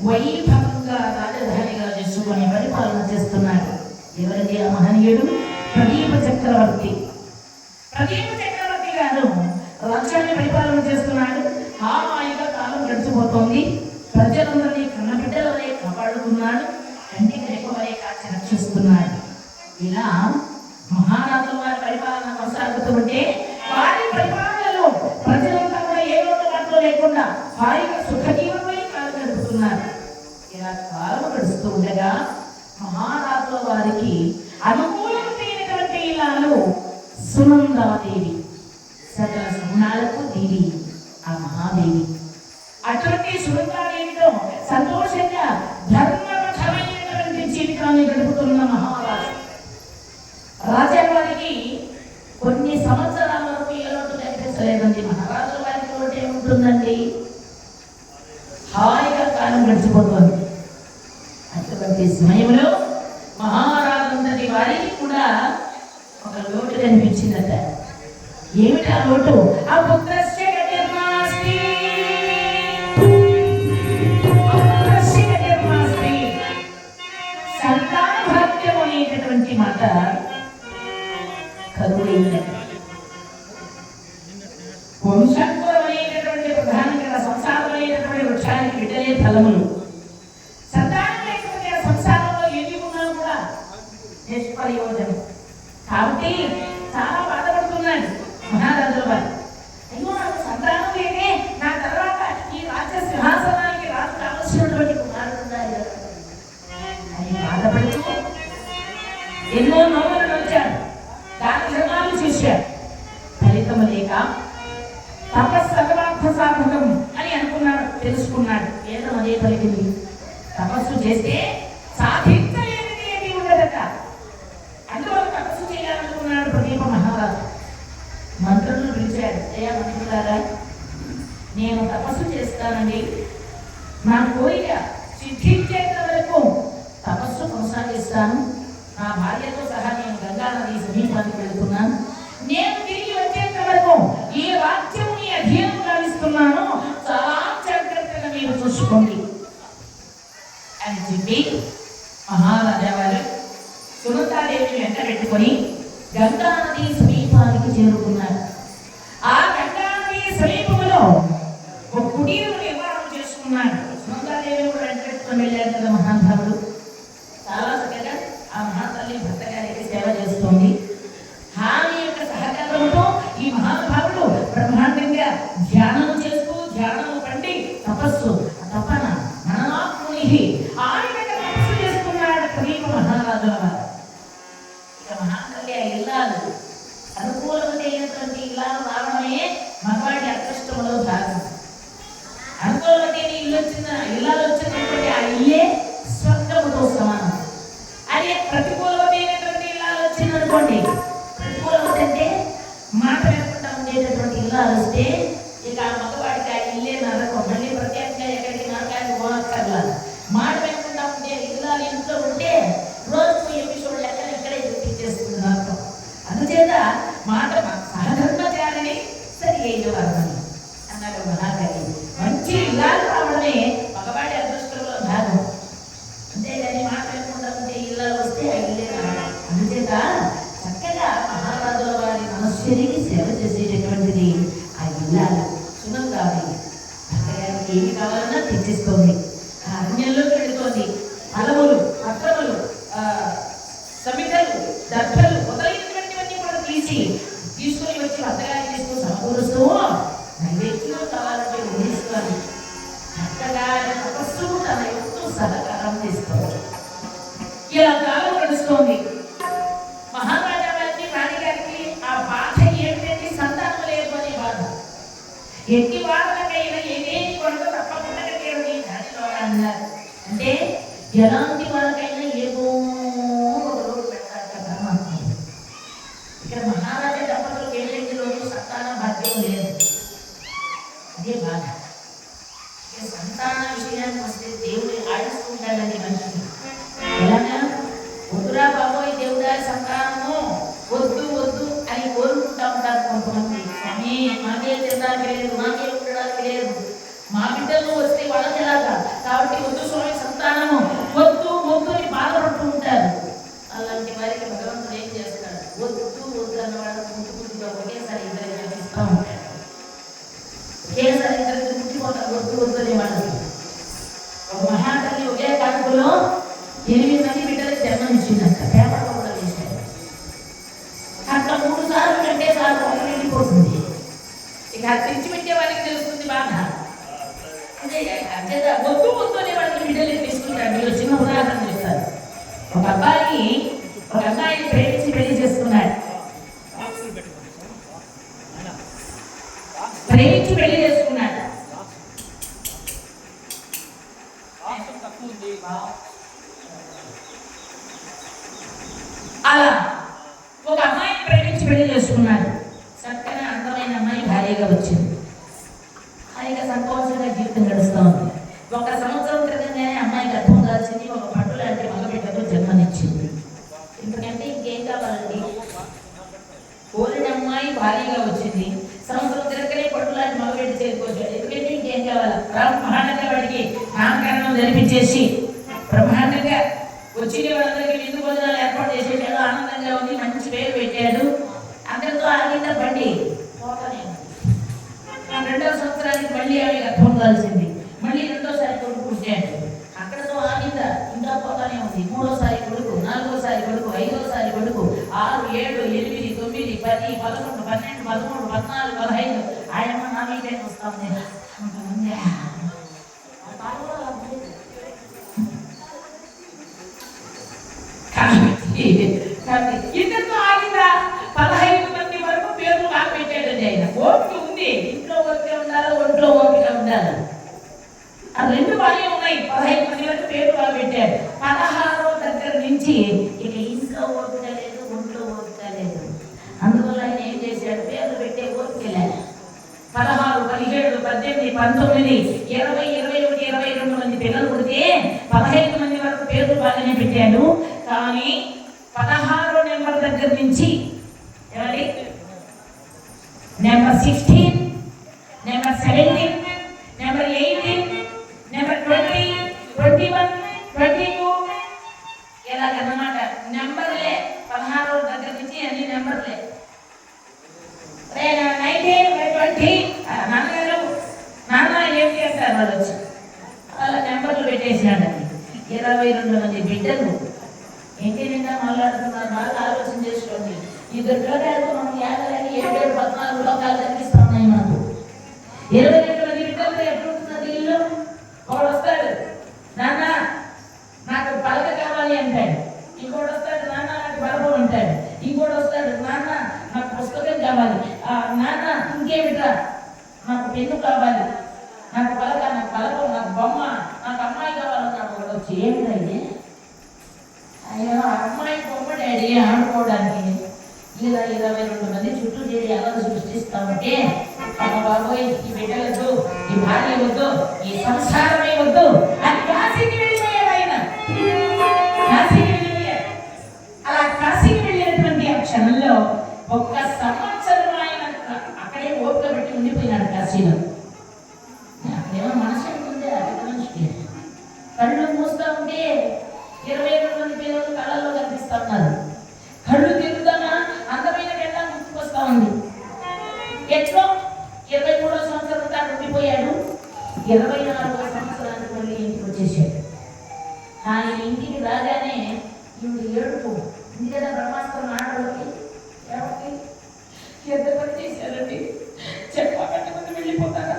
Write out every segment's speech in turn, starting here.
వైభవంగా రాజధానిగా చేసుకొని పరిపాలన చేస్తున్నాడు. ఎవరికి ఆ మహనీయుడు? ప్రదీప చక్రవర్తి. ప్రదీప చక్రవర్తి గారు రాజ్యాన్ని పరిపాలన చేస్తున్నాడు. హాయిగా కాలం గడిచిపోతోంది. ప్రజలందరినీ కన్నబిడ్డలనే కాపాడుతున్నాడు. కంటికి రెప్పవలే కాచి రక్షిస్తున్నాడు. ఇలా మహారాజుల వారి పరిపాలన కొనసాగుతుంటే వారి పరిపాలనలో ప్రజలంతా కూడా ఏ లోటుపాట్లు లేకుండా హాయిగా సుఖజీవనమై కాలం గడుపుతున్నారు. ఇలా కాలం గడుస్తూ ఉండగా మహారాజుల వారికి అనుకూలమైనటువంటి ఇలాలు సునందాదేవి, సకల సుగుణాలకు దేవి ఆ మహాదేవి. అటువంటి సునందాదేవితో సంతోషంగా ధర్మబద్ధమైనటువంటి జీవితాన్ని గడుపుతున్న మహారాజు. రాజావారికి కొన్ని సంవత్సరాల వరకు ఏ లోటు కనిపించలేదండి. మహారాజుల వారికి లోటు ఏముంటుందండి? హాయిగా కాలం గడిచిపోతుంది. అటువంటి సమయంలో మహారాజుందరి వారికి కూడా ఒక లోటు కనిపించిందట. ఏమిటి ఆ లోటు? ఆ పుత్రస్య గతిర్నాస్తి, సంతాన భాగ్యం అనేటటువంటి మాట కరువైనది. వంశాంకురం అనేటటువంటి ప్రధానంగా సంసారమైనటువంటి వృక్షానికి బిడ్డలే ఫలములు. సంతానం లేకపోతే ఆ సంసారంలో ఏమి ఉన్నా కూడా నిష్ప్రయోజనం. కాబట్టి చాలా బాధపడుతున్నాడు మహారాజుల వారు. అయ్యో నాకు సంతానం లేదే, నా తర్వాత ఈ రాజ్య సింహాసనానికి రాజు కావలసినటువంటి కుమారుడు అని బాధపడుతూ ఎన్నో నోములను వచ్చాడు, దాన ధర్మాలు చేశాడు. ఫలితం లేక తపస్సర్వార్థ సాధకం అని అనుకున్నాడు, తెలుసుకున్నాడు. ఏదో అదే పలికింది. తపస్సు చేస్తే సాధించలేనిది ఏది ఉండదట. అందువల్ల తపస్సు చేయాలనుకున్నాడు ప్రదీప మహారాజు. మంత్రులను పిలిచాడు. అయ్యా మంత్రులారా, నేను తపస్సు చేస్తానండి. నా కోరిక సిద్ధించేంత వరకు తపస్సు కొనసాగిస్తాను. నా భార్యతో సహా నేను గంగా నది సమీపానికి వెళుతున్నాను. నేను తిరిగి వచ్చేంత వరకు ఈ రాజ్యం నీ అధీనం గావిస్తున్నాను. చాలా జాగ్రత్తగా మీరు చూసుకోండి అని చెప్పి మహారాజా వారు సునందాదేవిని వెంట పెట్టుకొని గంగా నది సమీపానికి చేరుకున్నారు. ఆ గంగా నది సమీపంలో ఒక కుటీరం నిర్మాణం చేసుకున్నాడు. సునందాదేవిని కూడా వెంట పెట్టుకొని వెళ్ళారు కదా మహానుభావుడు. చాలా చక్కగా ఆ మహాతల్లి భర్త గారికి సేవ చేస్తోంది. హాని యొక్క సహకారంతో ఈ మహానుభావుడు బ్రహ్మాండంగా ధ్యానం చేస్తూ ధ్యానం పండి తపస్సు తపన మననాత్ముని ఆయన తపస్సు చేస్తున్నాడు ప్రదీప మహారాజుల వారు. ఇక మహాతల్లి ఆ ఇల్లాలు అనుకూలమైనటువంటి ఇల్లాలు రావడమే మగవాడి అదృష్టంలో భాగం. అనుకూలమైన ఇల్లు వచ్చిన ఇల్లాలు వచ్చినటువంటి ఆ ఇల్లే స్వర్గముతో సమానం. అదే ప్రతికూలమైనటువంటి ఇల్లాలు వచ్చిందనుకోండి, ప్రతికూలత అంటే మాట లేకుండా ఉండేటటువంటి ఇల్లాలు వస్తే ఇక ఆ మగవాడికి ఆ ఇల్లే నరకం. మళ్ళీ ప్రత్యేకంగా ఎక్కడికి నరకానికి పోనక్కర్లేదు. మాట లేకుండా ఉండే ఇల్లాలు ఇంట్లో ఉంటే రోజు ఎపిసోడ్ లెక్కన ఇక్కడే చూపించేస్తుంది నరకం. అందుచేత మాట సహధర్మచారిని సరి అయిన వారని అన్నాడు మహాకవి. మంచి ఇల్లాలు రావడమే మగవాడి అదృష్టంలో భాగం. అంతేగాని మాట లేకుండా ఉంటే ఇల్లాలు వస్తే ఆ ఇల్లే రావడం. అందుచేత చక్కగా మహారాజుల వారి మనస్సునికి సేవ చేసేటటువంటిది ఆ ఇల్లాలు. సునందాదేవి భర్తగారికి ఏమి కావాలన్నా తెచ్చిస్తోంది. ఆ అరణ్యంలోకి వెళుతోంది. ఫలములు, పత్రములు, సమితలు, దర్భలు మొదలైనటువంటివన్నీ కూడా తీసుకొని వచ్చి భర్తగారికి ఇస్తూ సమకూరుస్తూ నైవేద్యం కావాలంటే ఊహిస్తుంది. భర్తగారి తపస్సు తన యొక్క సహకారం తీసుకోవాలి. ఇలా కాలం గడుస్తోంది. మహారాజా గారికి రాణిగారికి ఆ బాధ ఏమిటంటే సంతానం లేదు అనే బాధ. ఎట్టి వాళ్ళకైనా ఏదేని కొరకు తప్పకుండా తీరని దానిలో అన్నారు. అంటే ఎలాంటి వాళ్ళకైనా ఏదో ఒక రోజు పెడతారు కదా. ఇక్కడ మహారాజా దంపతులకు ఏదైతే రోజు సంతాన భాగ్యం లేదు, అదే బాధ. ఇక సంతాన విషయానికి వస్తే దేవుడు ఆడిస్తూ ఉంటాడండి మనిషిని. ఎలాగా? వద్దురా బాబోయ్ దేవుడా సంతానము వద్దు వద్దు అని కోరుకుంటా ఉంటారు కొంతమంది. స్వామి మాకే తినడానికి లేదు, మాకే ఉండడానికి లేదు, మా బిడ్డలు వస్తే వాళ్ళకి ఎలాగా, కాబట్టి వద్దు కడుపులో 8 మంది బిడ్డలకు జన్మనిచ్చిందంట. పేపర్లో కూడా వేశారు. అట్లా 3 సార్లు కంటే సార్ ఒకరు వెళ్ళిపోతుంది. ఇక తెచ్చిపెట్టే వాళ్ళకి తెలుస్తుంది బాధ. అంతే వద్దు వద్దు అనే వాళ్ళకి బిడ్డలు తీసుకుంటారు. మీరు చిన్న ఉదాహరణ చెప్తారు. ఒక అబ్బాయిని ప్రేమించి పెళ్లి చేసుకున్నాడు. అలా ఒక అమ్మాయిని ప్రేమించి పెళ్లి చేసుకున్నాడు. చక్కగా అందమైన అమ్మాయి భార్యగా వచ్చింది. హాయిగా సంతోషంగా జీవితం గడుస్తూ ఉంది. 1 సంవత్సరం క్రితంగానే అమ్మాయి గర్భం దాల్చింది. ఒక పట్టు లాంటి మగబిడ్డకు జన్మనిచ్చింది. ఎందుకంటే ఇంకేం కావాలండి? కోరిన అమ్మాయి భార్యగా వచ్చింది. సంవత్సరం తిరగనే పట్టు లాంటి మగబిడ్డ చేరుకొచ్చాడు. ఎందుకంటే ఇంకేం కావాలి? బ్రహ్మాండంగా వాడికి నామకరణం జరిపించేసి బ్రహ్మాండంగా వచ్చిన వాళ్ళందరికీ విందు భోజనాలు ఏర్పాటు చేసేసాడు. ఆనందంగా ఉంది. మంచి పేరు పెట్టాడు. అందరితో ఆగింద బండి పోతానే ఉంది. 2వ సంవత్సరానికి మళ్ళీ ఆమె గర్భం కాల్సింది. మళ్ళీ 2వసారి కొడుకు పుట్టాడు. అక్కడతో ఆగింద ఇంకా పోతానే ఉంది. 3వసారి కొడుకు, 4వసారి కొడుకు, 5వసారి కొడుకు, 6, 7, 8, 9, 10, 11, 12, 13, 14, 15 ఆయమ్మ నా మీదే వస్తా ఉంది. ఇద్దరితో ఆగిందా 15 మంది వరకు పేర్లు బాగా పెట్టాడండి ఆయన. ఓపిక ఉంది. ఇంట్లో ఓపిక ఉండాలి, ఒంట్లో ఓపిక ఉండాలి. ఆ 2 బాగా ఉన్నాయి. 15 మంది వరకు పేర్లు బాగా పెట్టాడు. 16వ దగ్గర నుంచి ఇక ఇంట్లో ఓపిక లేదు, ఒంట్లో ఓపిక లేదు. అందువల్ల ఆయన ఏం చేశాడు? పేర్లు పెట్టే ఓపిక లేదు. 16, 17, 18, 19, 20, 21, 22 మంది పిల్లలు పుడితే 15 మంది వరకు పేర్లు బాగానే పెట్టాడు. కానీ 16వ నెంబర్ దగ్గర నుంచి ఏమండి, నెంబర్ 16, నెంబర్ 17, నెంబర్ 18, నెంబర్ 20, 21, 22 ఇలాగన్నమాట. నెంబర్లే 16వ దగ్గర నుంచి అన్ని నెంబర్లే. 19, 20 నాన్నగారు నాన్న ఏం చేస్తారు వాళ్ళు వచ్చి అలా నెంబర్లు పెట్టేసినాడండి. 22 మంది బిడ్డలు. ఇంటి నిండా మాట్లాడుతున్నారు. బాగా ఆలోచన చేసుకోండి. 2 లోకాలకు మనం 50, 7, 14 లోకాలు కనిపిస్తా ఉన్నాయి మనకు. 22 మంది బిడ్డలతో ఎప్పుడుంటున్నది ఇల్లు? ఒకడు వస్తాడు, నాన్న నాకు పలక కావాలి అంటాడు. ఇంకోటి వస్తాడు, నాన్న నాకు బలపం అంటాడు. ఇంకోటి వస్తాడు, నాన్న నాకు పుస్తకం కావాలి. నాన్న ఇంకేమిట్రా, నాకు పెన్ను కావాలి, నాకు పలక, నాకు బలపం, నాకు బొమ్మ, నాకు అమ్మాయి కావాలన్నాడు. ఒకటి వచ్చి ఏమిటండి అయ్యో అమ్మాయి బొమ్మ డాడీ ఆడుకోవడానికి. ఇలా 22 మంది చుట్టూ చేరి ఎలా సృష్టిస్తా ఉంటే అమ్మ బాబోయ్ ఈ బిడ్డలు వద్దు, ఈ భార్య వద్దు, ఈ సంసారమే వద్దు అని కాశీకి వెళ్ళిపోయాడు ఆయన. కాశీకి వెళ్ళిపోయాడు. అలా కాశీకి వెళ్ళినటువంటి ఆ క్షణంలో 1 సంవత్సరం ఆయన అక్కడే ఓపిక పెట్టి ఉండిపోయినాడు కాశీలో. అక్కడేమో మనసు ఉంటుంది ఆ పెద్ద మనిషికి. కళ్ళు మూస్తా ఉంటే 22 మంది పిల్లలు కళ్ళల్లో కనిపిస్తా ఉన్నారు. కళ్ళు తిరుగుతానా అందమైన గడ్డ ముందుకొస్తా ఉంది. ఎట్లో 23వ సంవత్సరం దాకా ఉండిపోయాడు. 24వ సంవత్సరానికి మళ్ళీ ఇంటికి వచ్చేసాడు. ఆయన ఇంటికి రాగానే ఈవిడ ఏడుపు ఎందుకంటే బ్రహ్మాస్త్రం ఆడవాళ్ళకి ఎవరికి ఎంత పని చేశారండి? చెప్పకుండా వెళ్ళిపోతారా?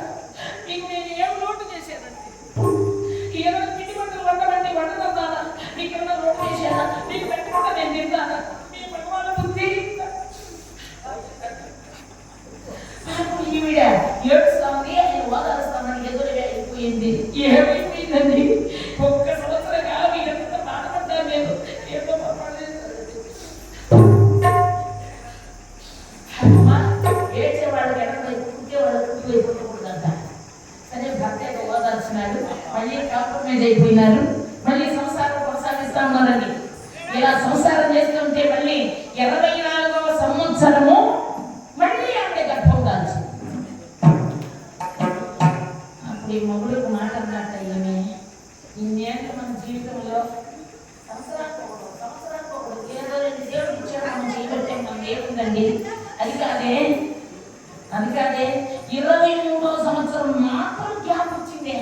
మీకు నేను ఏం లోటు చేశానండి? ఏమైనా పిండి వంటలు వండమంటే వండదన్నానా? నీకు ఏమైనా లోటు చేశానా? నీకు పెట్టకుండా నేను తింటానా? మీ భగవాన్ బుద్ధి ఈవిడ ఏడుస్తా ఉంది. ఆయన ఓదారుస్తామని ఎదురు అయిపోయింది. ఏమైపోయిందండి? 1 సంవత్సరం కాదు ఎంత బాధపడ్డాను నేను. ఏదో అమ్మా ఏడ్చేవాళ్ళకి ఎక్కడ కుట్టేవాళ్ళకి కుట్టువైపోకూడదంట. సరే భర్త ఓదార్చినాడు. మళ్ళీ కాంప్రమైజ్ అయిపోయినారు. మళ్ళీ సంసారం కొనసాగిస్తా ఉన్నారండి. ఇలా సంసారం చేస్తూ ఉంటే మళ్ళీ 24వ సంవత్సరము మళ్ళీ ఆవిడ గర్భం దాల్చింది. అప్పుడు ఈ మొగుడుకు మాట అన్నట్ట ఏమి ఇన్నేళ్ళు మన జీవితంలో సంవత్సరానికి ఒకడు ఏదో 2 దేవుడు ఇచ్చాడు మనం చేయబట్టే మనం ఏముందండి? అది కాదే 23వ సంవత్సరం మాత్రం గ్యాప్ వచ్చిందే.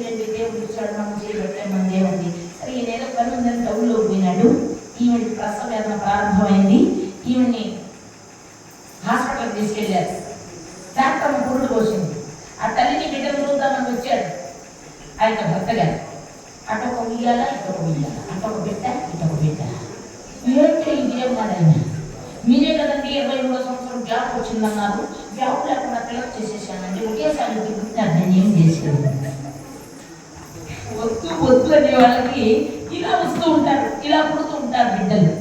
వెళ్ళి దేవుడు ఇచ్చాడు, మనం చేయబట్టే మన దేవుడి. సరే ఈ నెల పని ఉందని టౌన్లో పోయినాడు. ఈమెకి ప్రసవ వేదన ప్రారంభమైంది. ఈమెని హాస్పిటల్కి తీసుకెళ్ళారు. డాక్టర్ పురుడు పోసింది. ఆ తల్లిని బిడ్డను చూద్దామని వచ్చాడు ఆ యొక్క భర్త గారు. అటొక ఉయ్యాల, ఇటొక ఉయ్యాల, అటొక బిడ్డ, ఇటొక బిడ్డ. ఏంటో ఇది అన్నాడు ఆయన. మీరే కదండి 23వ సంవత్సరం గ్యాప్ వచ్చిందన్నారు. గ్యాప్ లేకుండా పిల్లలు చేసేసానండి. ఒకేసారి తిరుగుతున్నారు, నేను ఏం చేసేది. వద్దు వద్దు అనే వాళ్ళకి ఇలా వస్తూ ఉంటారు, ఇలా పుడుతూ ఉంటారు బిడ్డలు.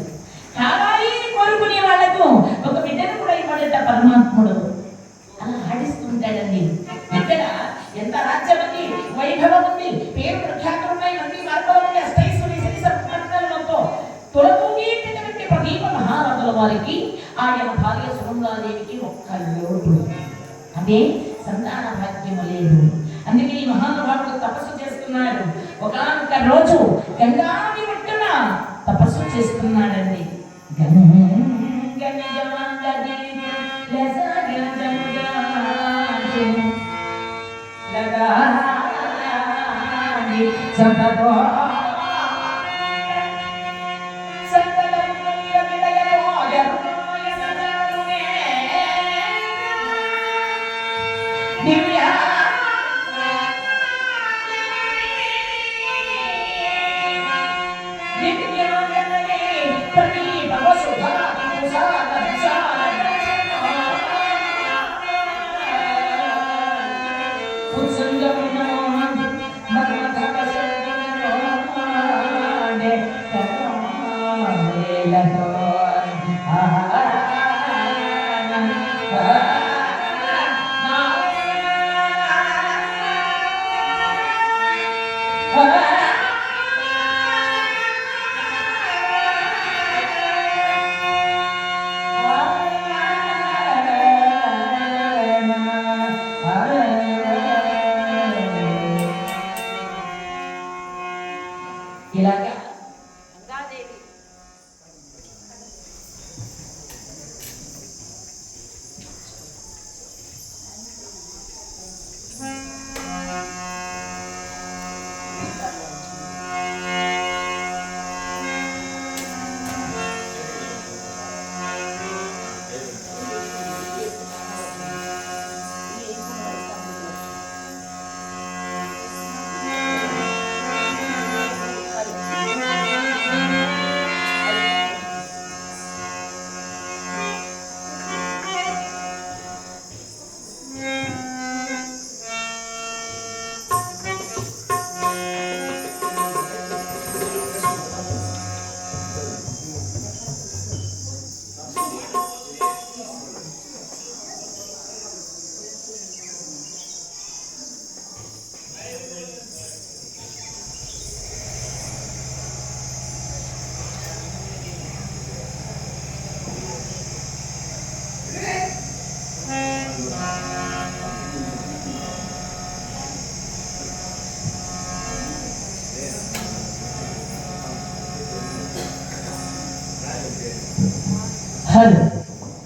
కావాలి కోరుకునే వాళ్ళకు ఒక బిడ్డను కూడా ఇవ్వడట పరమాత్ముడు. అలా ఆడిస్తుంటాడండి. ఇక్కడ ఎంత రాజ్యం ఉంది, వైభవం ఉంది, పేరు ప్రఖ్యాతులు ఉన్నాయి, మంది మార్గాలు ఉన్నాయి, అష్టైశ్వర్య శని సంపన్నలతో తొలతూగేటటువంటి ప్రదీప మహారాజుల వారికి ఆయన భార్య సునందాదేవికి ఒక్క లోటు, అదే సంతాన భాగ్యము లేదు. అందుకే ఈ మహానుభావుడు తపస్సు చేస్తున్నాడు. ఒకనొక రోజు గంగాని ఒడ్డున తపస్సు చేస్తున్నాడండి. ఇలాగా గంగాదేవి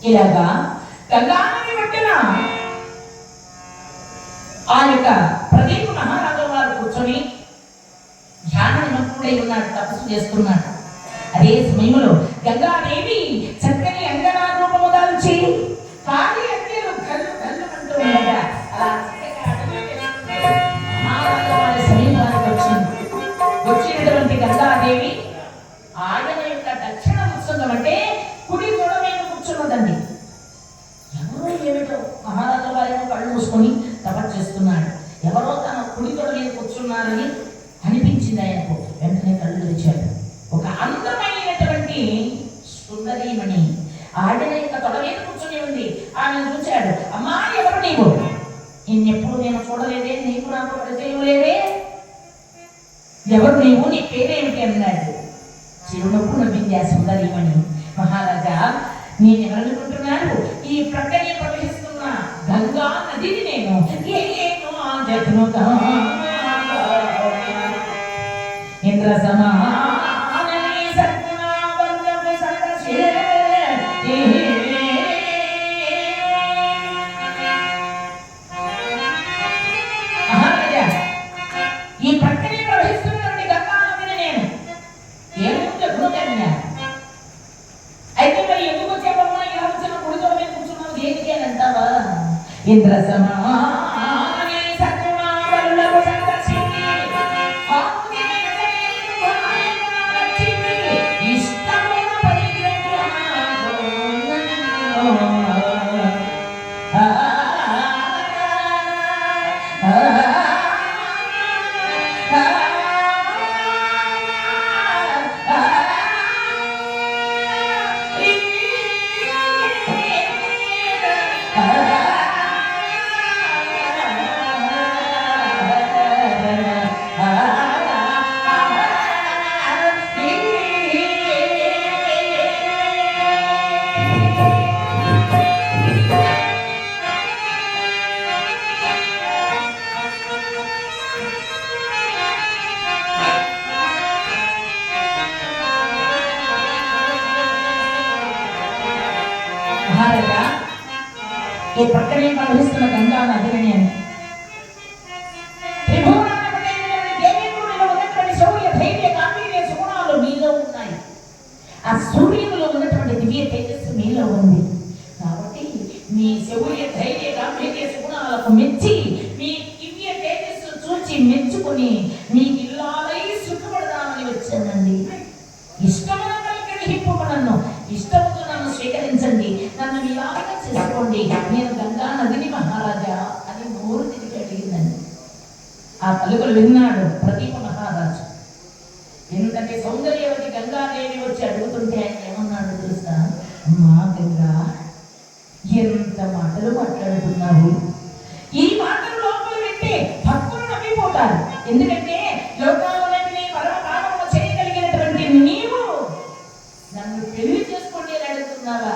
ఇలాగా గంగానది ఒడ్డున ఆ యొక్క ప్రదీప మహారాజు వారు కూర్చొని ధ్యాన నిమగ్నుడై ఉన్నాడు, తపస్సు చేస్తున్నాడు. అదే సమయంలో గంగాదేవి చక్కని అంగనా రూపము దాల్చి కాలి అంగెలు కళ్ళు కళ్ళు అంటూ ఉండగా అలా మహారాజు వారి సమీపానికి వచ్చినటువంటి గంగాదేవి ఆయన యొక్క దక్షిణ ఉత్సవం అంటే కుడి తొడ మీద కూర్చున్నదండి. ఎవరో ఏమిటో మహారాజు వారి కళ్ళు మూసుకొని తపస్సు చేస్తున్నాడు. ఎవరో తన కుడి తొడ మీద కూర్చున్నారని అనిపించింది ఆయనకు. వెంటనే కళ్ళు తెరిచాడు. ఒక అందమైనటువంటి సుందరీమణి ఆడిన యొక్క తొడ మీద కూర్చొని ఉంది. ఆమెను చూశాడు. అమ్మా, ఎవరు నీవు? నిన్నెప్పుడు నేను చూడలేదే, నీకు నాకు పరిచయం లేదే, ఎవరు నీవు, నీ పేరేమిటి అన్నాడు. చిరునవ్వు నవ్వింది ఆ సుందరీమణి. మహారాజా, నేనెవరనుకుంటున్నాను? ఈ ప్రక్కనే ప్రవహిస్తున్న గంగా నదిని నేను. ఇంద్ర సమానని సద్గుణావంతపు సదశే మహారాజా, ఇంద్ర సమానే సత్యమావల్లకు సందర్శించి ఇష్టమున మహారాజా ఈ పక్కనే ప్రవహిస్తున్న గంగా నదిని అని మీలో ఉన్నాయి. ఆ సూర్యునిలో ఉన్నటువంటి దివ్య తేజస్సు మీలో ఉంది. కాబట్టి మీ శౌర్య ధైర్య గాంభీర్య సుగుణాలకు మెచ్చి మీ దివ్య తేజస్సు చూచి మెచ్చుకుని మీ ఇల్లాలై సుఖపడదామని వచ్చానండి. ఇష్టమున కలిగిపు నన్ను ఇష్టముతో నన్ను స్వీకరించండి, నన్ను మీలాగా చేసుకోండి, నేను గంగా నదిని మహారాజా అని నోరు తిరిగి అడిగిందండి. ఆ పలుకులు విన్నాడు ప్రదీప మహారాజు. ఎందుకంటే సౌందర్యవతి గంగాదేవి వచ్చి అడుగుతుంటే ఆయన ఏమన్నాడు తెలుసా? అమ్మా గంగా, ఎంత మాటలు మాట్లాడుతున్నావు. ఈ మాటలు లోపల వింటే భక్తులు నమ్మిపోతారు. ఎందుకంటే లోకాలన్నింటినీ పరమ పాపము చేయగలిగినటువంటి నీవు నన్ను పెళ్లి చేసుకోండి అని అడుగుతున్నావా?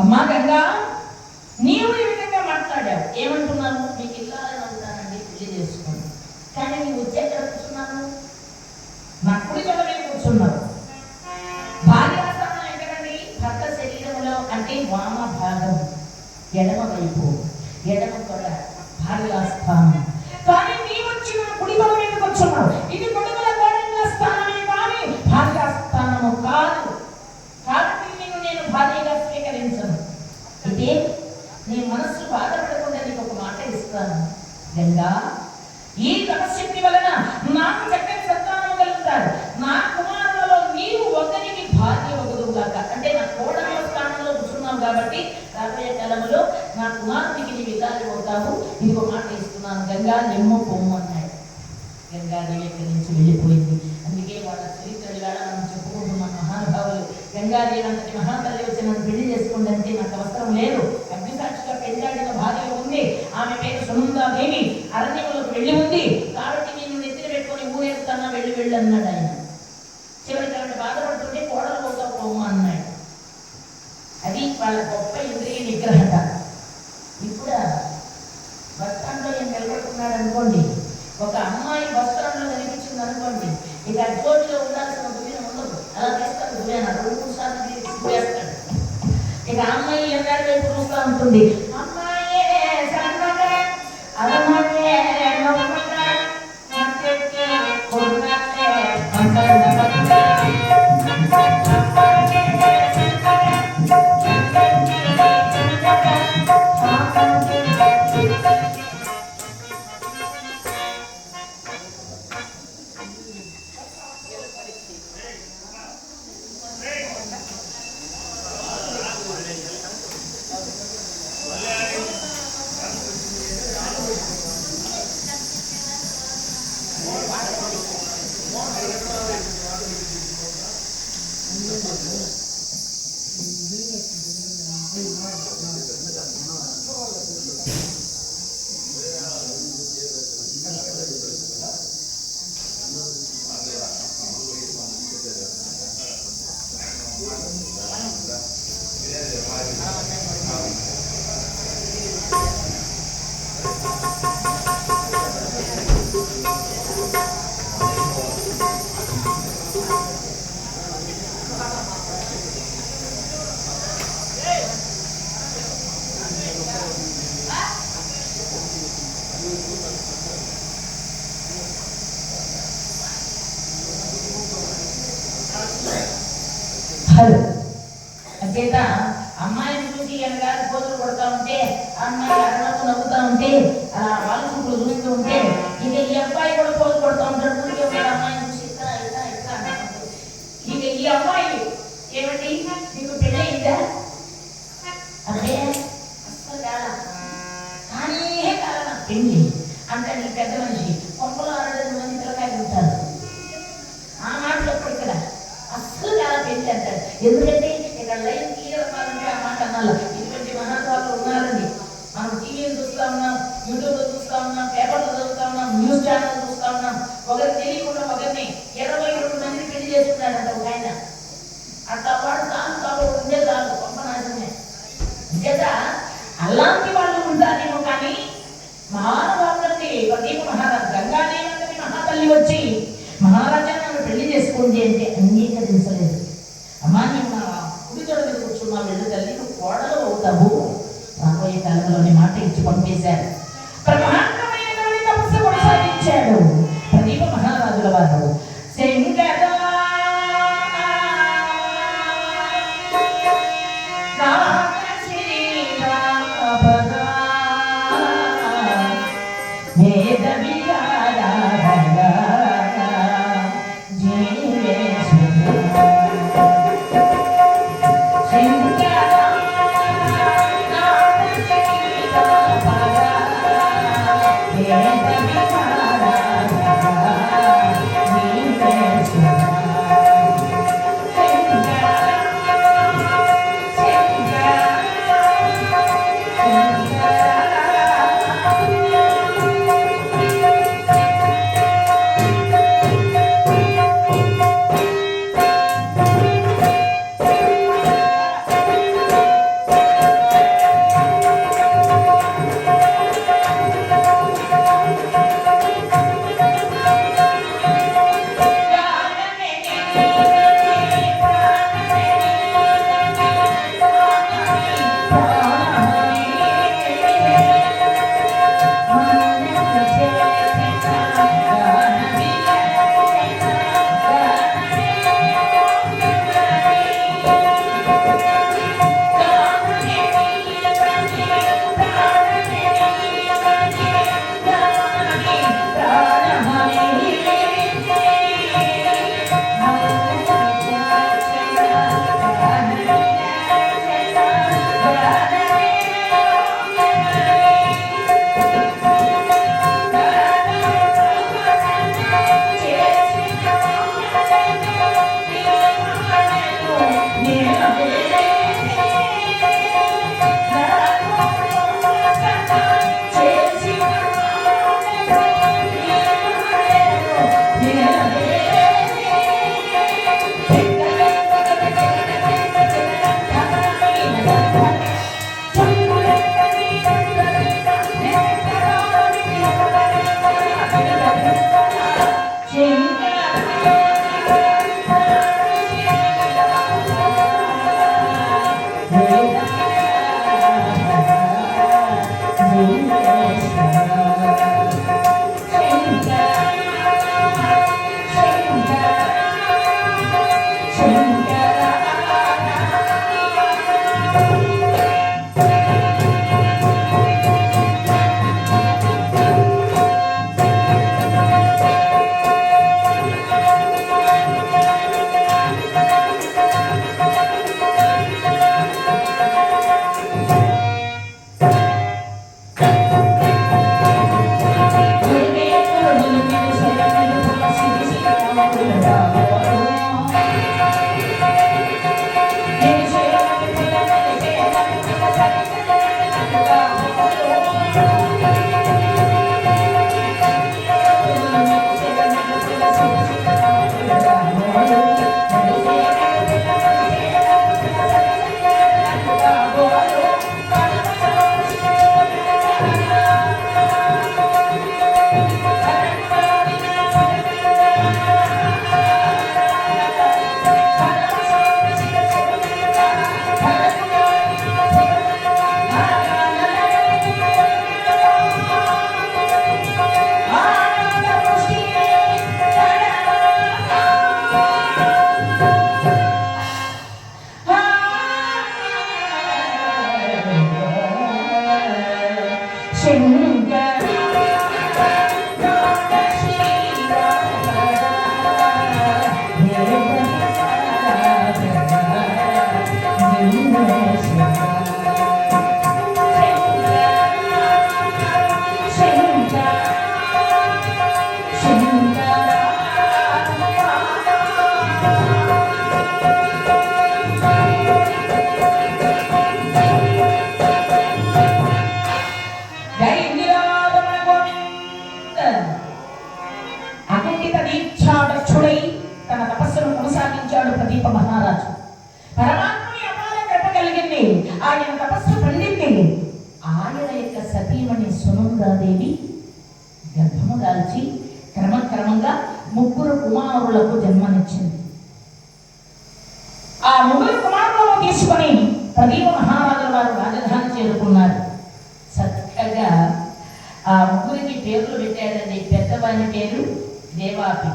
అమ్మా గంగా, నీవు ఈ విధంగా మాట్లాడావు. ఏమంటున్నాను? మీకు ఇల్లాలని ఉంటానండి, పెళ్లి చేసుకోండి. కానీ నీ ఉద్యోగం కూర్చున్నాను, నా కుడి తల మీద కూర్చున్నావు. భార్యాస్థానం ఎక్కడండి? భర్త శరీరంలో అంటే వామ భాగం, ఎడమ వైపు, ఎడమ కూడా భార్యాస్థానం. కానీ నీ వచ్చిన కుడి తల మీద కూర్చున్నావు. ఇది కొడుకుల కోడంగా స్థానమే కానీ భార్యాస్థానము కాదు. కాబట్టి నేను భార్యగా స్వీకరించను. అయితే నీ మనస్సు బాధపడకుండా నీకు ఒక మాట ఇస్తాను గంగా. ఈ తపశక్తి వలన నాకు చక్కని సంతానం కలుగుతారు. నా కుమారులలో నీవు ఒకరికి భార్య ఒకదుగాక. అంటే నా కోడల స్థానంలో కూర్చున్నావు కాబట్టి రాబోయే కాలంలో నా కుమారునికి నీ విధాలు అవుతావు. నీకు ఒక మాట ఇస్తున్నాను గంగా, నిమ్ము పొమ్ము అన్నాడు. గంగాదేవి ఎక్కడి నుంచి వెళ్ళిపోయింది. అందుకే వాళ్ళ చరిత్రలు వేళ మనం చెప్పుకుంటున్నాం. మహానుభావులు గంగాదేవి అంతటి మహాతల్లి వచ్చి నన్ను పెళ్లి చేసుకోండి అంటే నాకు అవసరం లేదు. అగ్నిసాక్షిగా పెళ్ళాడిన భార్య ఉంది, ఆమె పేరు సునందాదేవి, అరణ్యములకు వెళ్ళి ఉంది. కాబట్టి నేను నెత్తిన పెట్టుకొని ఊరేస్తానా, వెళ్ళి వెళ్ళి అన్నాడు ఆయన. చివరికి ఆమె బాధపడుతుంటే కోడలు పోతా పోము అన్నాడు. అది వాళ్ళ గొప్ప ఇంద్రియ నిగ్రహత. ఇప్పుడు బస్ స్టాండ్లో ఏం నిలబడుతున్నాడు అనుకోండి, ఒక అమ్మాయి బస్ స్టాండ్లో కనిపించింది అనుకోండి, ఇక జోడిలో ఉండాల్సిన దువ్వెన ఉండదు. అలా చేస్తాడు దువ్వెన 2-3 సార్లు వేస్తాడు. ఉంటుంది. అమ్మాయే సన్నగా అరమనే నవ్వుగా మధ్యకి కొడుగానే అంచేత అమ్మాయిని చూసి ఎనగాలి పోతులు కొడతా ఉంటే అమ్మాయి అన్నకు నవ్వుతా ఉంటే వాళ్ళు చూపులు చూస్తూ ఉంటే ఇక ఈ అబ్బాయి కూడా పోతు కొడతా ఉంటాడు. అమ్మాయిని చూసి ఇట్లా ఇట్లా ఇట్లా ఇక ఈ అమ్మాయి ఏమండి నీకు పెళ్ళి అయిందా అంటే అసలు కాదా కానీ కాదా నాకు పెళ్ళి అంటే నీ పెద్ద మనిషి కొంపలో 6 మంది పిల్లకాయలు ఉంటారు. ఆ మాటలు ఎప్పుడు ఇక్కడ అస్సలు చాలా పెళ్లి అంటారు. ఎందుకంటే ఇక్కడ లైన్ క్లియర్ అవ్వాలంటే ఆ మాట అనాలి. ఇటువంటి మహానుభావులు ఉన్నారండి. మనం టీవీలు చూస్తూ ఉన్నాం, యూట్యూబ్లో చూస్తూ ఉన్నాం, పేపర్లో చదువుతా ఉన్నాం, న్యూస్ ఛానల్ చూస్తూ ఉన్నాం. ఒకరికి తెలియకుండా ఒకరిని 22 మందిని పెళ్లి చేస్తున్నాడంట ఒక ఆయన. అట్లా వాడు తాను తాను ఉండే చాలు గొప్ప నాశనమే. అంచేత అలాంటి వాళ్ళు ఉంటారేమో కానీ మహానుభావులండి ప్రదీప మహారాజు గంగాదేవి మహాతల్లి వచ్చి మహారాజా నన్ను పెళ్లి చేసుకోండి అంటే అంగీకరించలేదు. అమ్మా నేను నా కుడి తోడ మీద కూర్చున్నా వెళ్ళు తల్లి నువ్వు కోడలు అవుతావు రాబోయే కాలంలోని మాట ఇచ్చి పంపేశారు. బ్రహ్మాండమైన తపస్సు కొనసాగించాడు ప్రదీప మహారాజుల వారు. శంకర Bye. యశోదాదేవి గర్భము దాల్చి క్రమక్రమంగా 3 కుమారులకు జన్మనిచ్చింది. ఆ 3 కుమారులను తీసుకొని ప్రదీప మహారాజుల వారు రాజధాని చేరుకున్నారు. చక్కగా ఆ 3కి పేర్లు పెట్టాడండి. పెద్దవాని పేరు దేవాపి,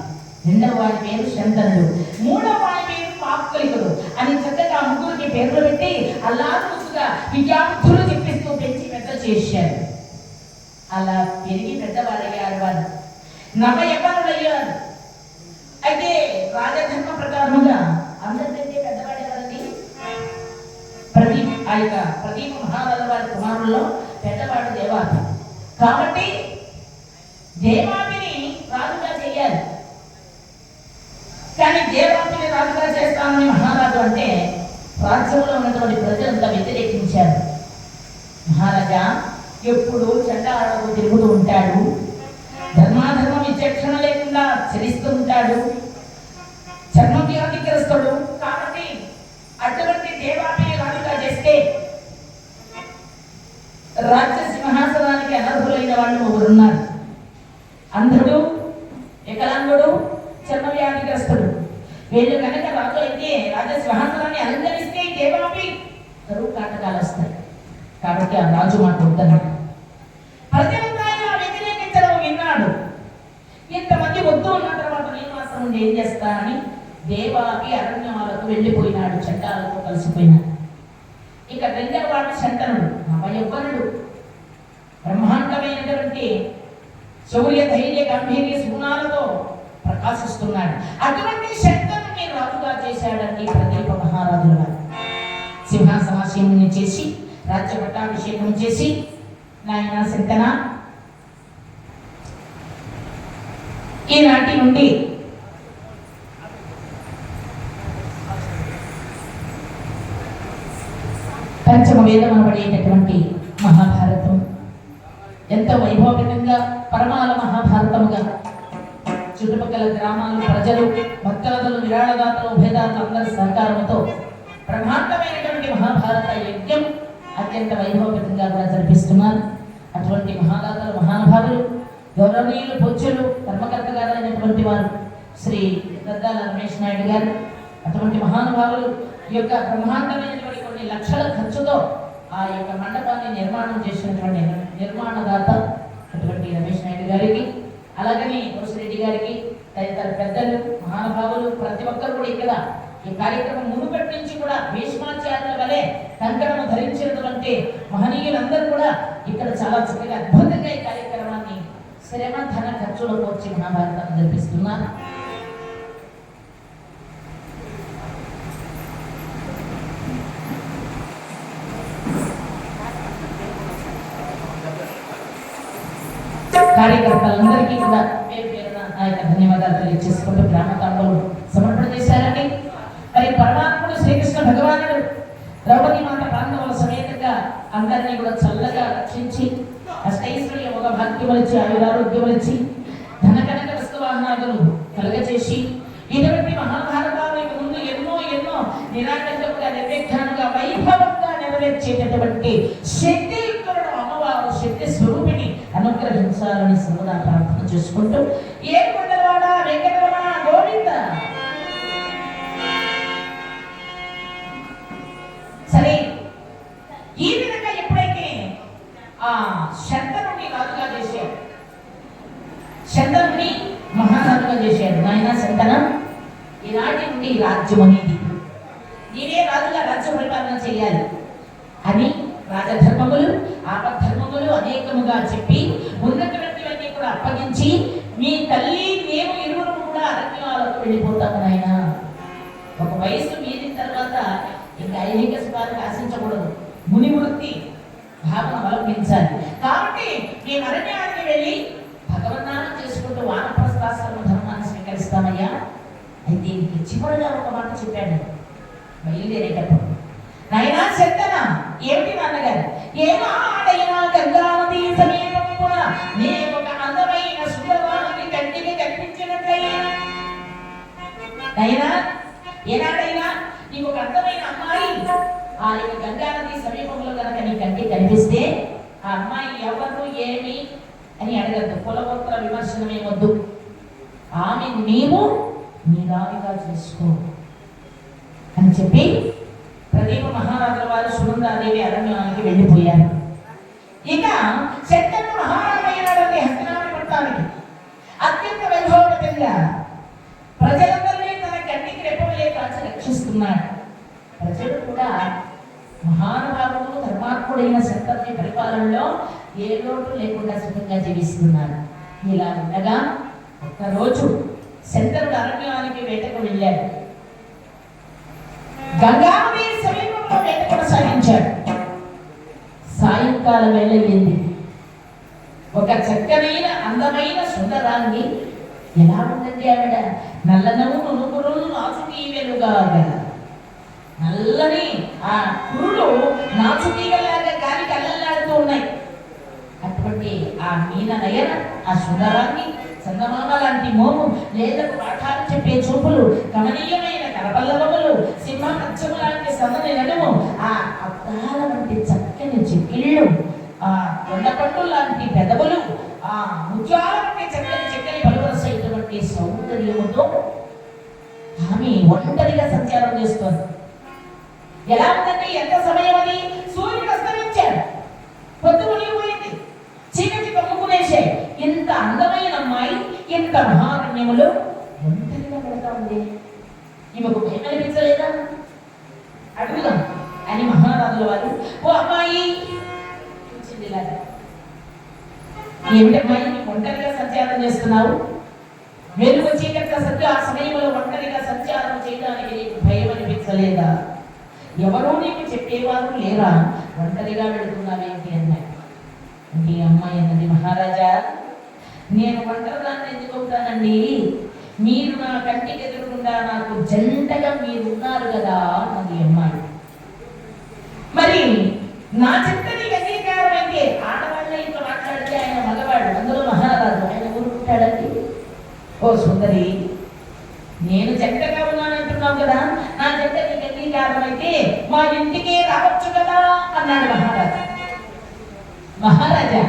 రెండవ వాడి పేరు శంతనుడు, మూడవ వాడి పేరు పాక్లికుడు అని చక్కగా 3కి పేర్లు పెట్టి అల్లారుగా విద్యార్థులు చెప్పిస్తూ పెంచి పెద్ద చేశారు. అలా పెరిగి పెద్దవాడయ్యారు. వారు నవయవ్వనుడయ్యారు. అయితే రాజధర్మ ప్రకారముగా అందరికంటే పెద్దవాడే కదండి ప్రదీప మహారాజు వారి కుమారుల్లో పెద్దవాడు దేవాపి. కాబట్టి దేవాపిని రాజుగా చేయాలి. కానీ దేవాపిని రాజుగా చేస్తామని మహారాజు అంటే రాజ్యంలో ఉన్నటువంటి ప్రజలంతా వ్యతిరేకించారు. మహారాజా ఎప్పుడు చండాలకు తిరుగుతూ ఉంటాడు, ధర్మాధర్మ విచక్షణ లేకుండా చరిస్తూ ఉంటాడు, చర్మ వ్యాధిగ్రస్తుడు. కాబట్టి అటువంటి దేవాపిని రాజుగా చేస్తే రాజ్య సింహాసనానికి అనర్హులైన వాళ్ళు ఎవరున్నారు? అంధుడు, వికలాంగుడు, చర్మ వ్యాధిగ్రస్తుడు. వీళ్ళు కనుక రాజు అయితే రాజ్య సింహాసనాన్ని అలంకరిస్తే దేవాపి కరువు కాటకాలు వస్తాయి. కాబట్టి ఆ రాజు మాకు వద్దన్నాడు. ప్రజలంతా వ్యతిరేకించడం విన్నాడు. ఇంతమంది వద్దు ఉన్న తర్వాత నేను మాత్రం ఏం చేస్తానని దేవాపి అరణ్యాలకు వెళ్ళిపోయినాడు. చండాలతో కలిసిపోయినాడు. ఇక రెండవ వాడు శంతనుడు, నవయవ్వనుడు, బ్రహ్మాండమైనటువంటి శౌర్య ధైర్య గంభీర్య సుగుణాలతో ప్రకాశిస్తున్నాడు. అటువంటి శంతనుని రాజుగా చేశాడండి ప్రదీప మహారాజుల వారు. సింహాసనాసీనుని చేసి రాజ్య పట్టాభిషేకం చేసి, నాయన శంతన, ఈనాటి నుండి పంచమ వేదం అనబడేటటువంటి మహాభారతం ఎంతో వైభవపేతంగా పరమాల మహాభారతముగా చుట్టుపక్కల గ్రామాలు, ప్రజలు, భక్తులు, విరాళదాతలు, భేదాతలు అందరి సహకారంతో బ్రహ్మాండమైనటువంటి మహాభారత యజ్ఞం అత్యంత వైభవపేతంగా కూడా జరిపిస్తున్నారు. అటువంటి మహాదాతలు, మహానుభావులు, గౌరవనీయులు, పూజ్యులు, కర్మకర్త గారు అయినటువంటి వారు శ్రీ దద్దాల రమేష్ నాయుడు గారు, అటువంటి మహానుభావులు ఈ యొక్క బ్రహ్మాండమైనటువంటి కొన్ని లక్షల ఖర్చుతో ఆ యొక్క మండపాన్ని నిర్మాణం చేసినటువంటి నిర్మాణదాత అటువంటి రమేష్ నాయుడు గారికి, అలాగని రెడ్డి గారికి, తదితర పెద్దలు, మహానుభావులు ప్రతి ఒక్కరు కూడా ఇక్కడ ఈ కార్యక్రమం మునుపటి నుంచి కూడా భీష్మాచార్యుల వలె కంకణము ధరించినటువంటి మహనీయులందరూ కూడా ఇక్కడ చాలా చక్కగా అద్భుతంగా ఈ కార్యక్రమాన్ని శ్రమ ధన ఖర్చులకు వచ్చి మహాభారతాన్ని జరిపిస్తున్నారు. కార్యకర్తలందరికీ కూడా పేరు పేరున నా యొక్క ధన్యవాదాలు తెలియజేసుకుంటూ గ్రామ తాంబూలు సమర్పణ చేశారని, మరి పరమాత్ముడు శ్రీకృష్ణ భగవానుడు ద్రౌపది మాత ప్రాంతముల సమేతంగా అందరినీ కూడా చల్లగా రక్షించి అష్టైశ్వర్య ఒక భాగ్యమలిచి ఆయురారోగ్యమలిచి ధన కనక వస్తువాహనాదులు కలుగచేసి ఇటువంటి మహాభారతానికి ముందు ఎన్నో ఎన్నో నిరాటంకముగా నిర్విఘ్నంగా వైభవంగా నెరవేర్చేటటువంటి శక్తియుక్తులను అమ్మవారు శక్తి స్వరూపిణి అనుగ్రహించాలని సర్వదా ప్రార్థన చేసుకుంటూ ఏడుకొండలవాడ వెంకటరమణ గోవింద. సరే, ఈ విధంగా ఎప్పుడైతే ఆ శంతనుని రాజుగా చేశాడు, శంతనుని మహారాజుగా చేశాడు. నాయన శంతన, ఈనాటి నుండి రాజ్యం అనేది నీవే రాజుగా రాజ్య పరిపాలన చేయాలి అని రాజధర్మములు, ఆపద్ధర్మములు అనేకముగా చెప్పి ఉన్నటువంటివన్నీ కూడా అప్పగించి మీ తల్లి మేము ఇరువురు కూడా అరణ్యాలకు వెళ్ళిపోతాము నాయన. ఒక వయసు మీరిన తర్వాత ఇంకా ఐహిక సుఖాలకు ఆశించకూడదు, ముని వృత్తి భావన అవలంబించాలి. కాబట్టి మేము అరణ్యానికి వెళ్ళి భగవన్నామం చేసుకుంటూ వానప్రస్థాశ్రమ ధర్మాన్ని స్వీకరిస్తామయ్యా. అయితే చివరిగా ఒక మాట చెప్పాడు బయలుదేరేటప్పుడు, నాయనా శంతన, ఏమిటి నాన్నగారు, ఏమాడైనా గంగా నదీ సమీపమున నే ఒక అందమైన సుందరవాణి కంటికి కనిపించినట్లయినా, నాయనా ఏనాడైనా నీకు ఒక అందమైన అమ్మాయి ఆ యొక్క గంగా నది సమీపంలో కనుక నీ కంటికి కనిపిస్తే ఆ అమ్మాయి ఎవరు ఏమి అని అడగద్దు, కులగోత్ర విమర్శనమే వద్దు. ఆమె నీవు నీదానిగా చేసుకో అని చెప్పి ప్రదీప మహారాజుల వారు సునందాదేవి అరణ్యానికి వెళ్ళిపోయారు. ఇక శంకరుడు మహారాజయ్యాడంటే హస్తినాపురి పట్టణానికి అత్యంత వైభవతంగా ప్రజలందరినీ తన కంటికి రెప్పవలే కాచి రక్షిస్తున్నాడు. ప్రజలు కూడా మహానుభావుడు ధర్మాత్ముడైన శంకరుని పరిపాలనలో ఏ లోటు లేకుండా సుఖంగా జీవిస్తున్నారు. ఇలా ఉండగా ఒకరోజు శంకరుడు అరణ్యానికి వేటకు వెళ్ళాడు. గంగానది సమీపంలో వేట కొనసాగించాడు. సాయంకాలం వెళ్ళయింది. ఒక చక్కనైన అందమైన సుందరాంగి, ఎలా ఉందండి ఆవిడ, నల్లనము నునుగురు నాచుకీ వెలుగా గల నల్లని ఆ కురులు నాచుకీగలాగా గాలికి అల్లల్లాడుతూ ఉన్నాయి. అటువంటి ఆ మీన నయన, ఆ సుందరాంగి, చందమామ లాంటి మోము, లేదకు పాఠాలు చెప్పే చూపులు, కమనీయమైన కరపల్లవములు, సింహ మత్స్యము లాంటి సన్నని నడుము, ఆ అద్దాల వంటి చక్కని చెక్కిళ్ళు, ఆ కొండపట్టు లాంటి పెదవులు, ఆ ముత్యాల వంటి చక్కని పలువరసైనటువంటి సౌందర్యముతో ఆమె ఒంటరిగా సంచారం చేస్తోంది. ఎలా ఉందంటే, ఎంత సమయం అది, సూర్యుడు అస్తమించాడు, పొద్దు మునిగిపోయింది, చీకటి కమ్ముకునేసే. ఇంత అందమైన అమ్మాయి ఇంత మహారణ్యములో ఒంటరిగా పెడతా ఉంది. ఈమెకు భయం అనిపించలేదా? అడుగుదాం అని మహారాజుల వారు, ఓ అమ్మాయి, ఏమిటమ్మాయి ఒంటరిగా సంచారం చేస్తున్నావు? వెలుగు చీకట్ల సత్తు ఆ సమయంలో ఒంటరిగా సంచారం చేయడానికి నీకు భయం అనిపించలేదా? ఎవరో నీకు చెప్పేవారు లేరా? ఒంటరిగా వెళుతున్నావేంటి అన్నాడు. అంటే అమ్మాయి అన్నది, మహారాజా, నేను ఒంటరిదాన్ని ఎందుకు అవుతానండి? మీరు నా కంటికి ఎదురకుండా నాకు జంటగా మీరు ఉన్నారు కదా అన్నది అమ్మాయి. మరి నా చెప్తని అంగీకారం అయితే, ఆడవాళ్ళ ఇంట్లో మాట్లాడితే ఆయన మగవాడు, అందులో మహారాజు, ఆయన ఊరుకుంటాడండి. ఓ సుందరి, నేను జంటగా ఉన్నానంటున్నావు కదా, నా జంట నీకు అంగీకారం అయితే మా ఇంటికే రావచ్చు కదా అన్నాడు మహారాజా. మహారాజా,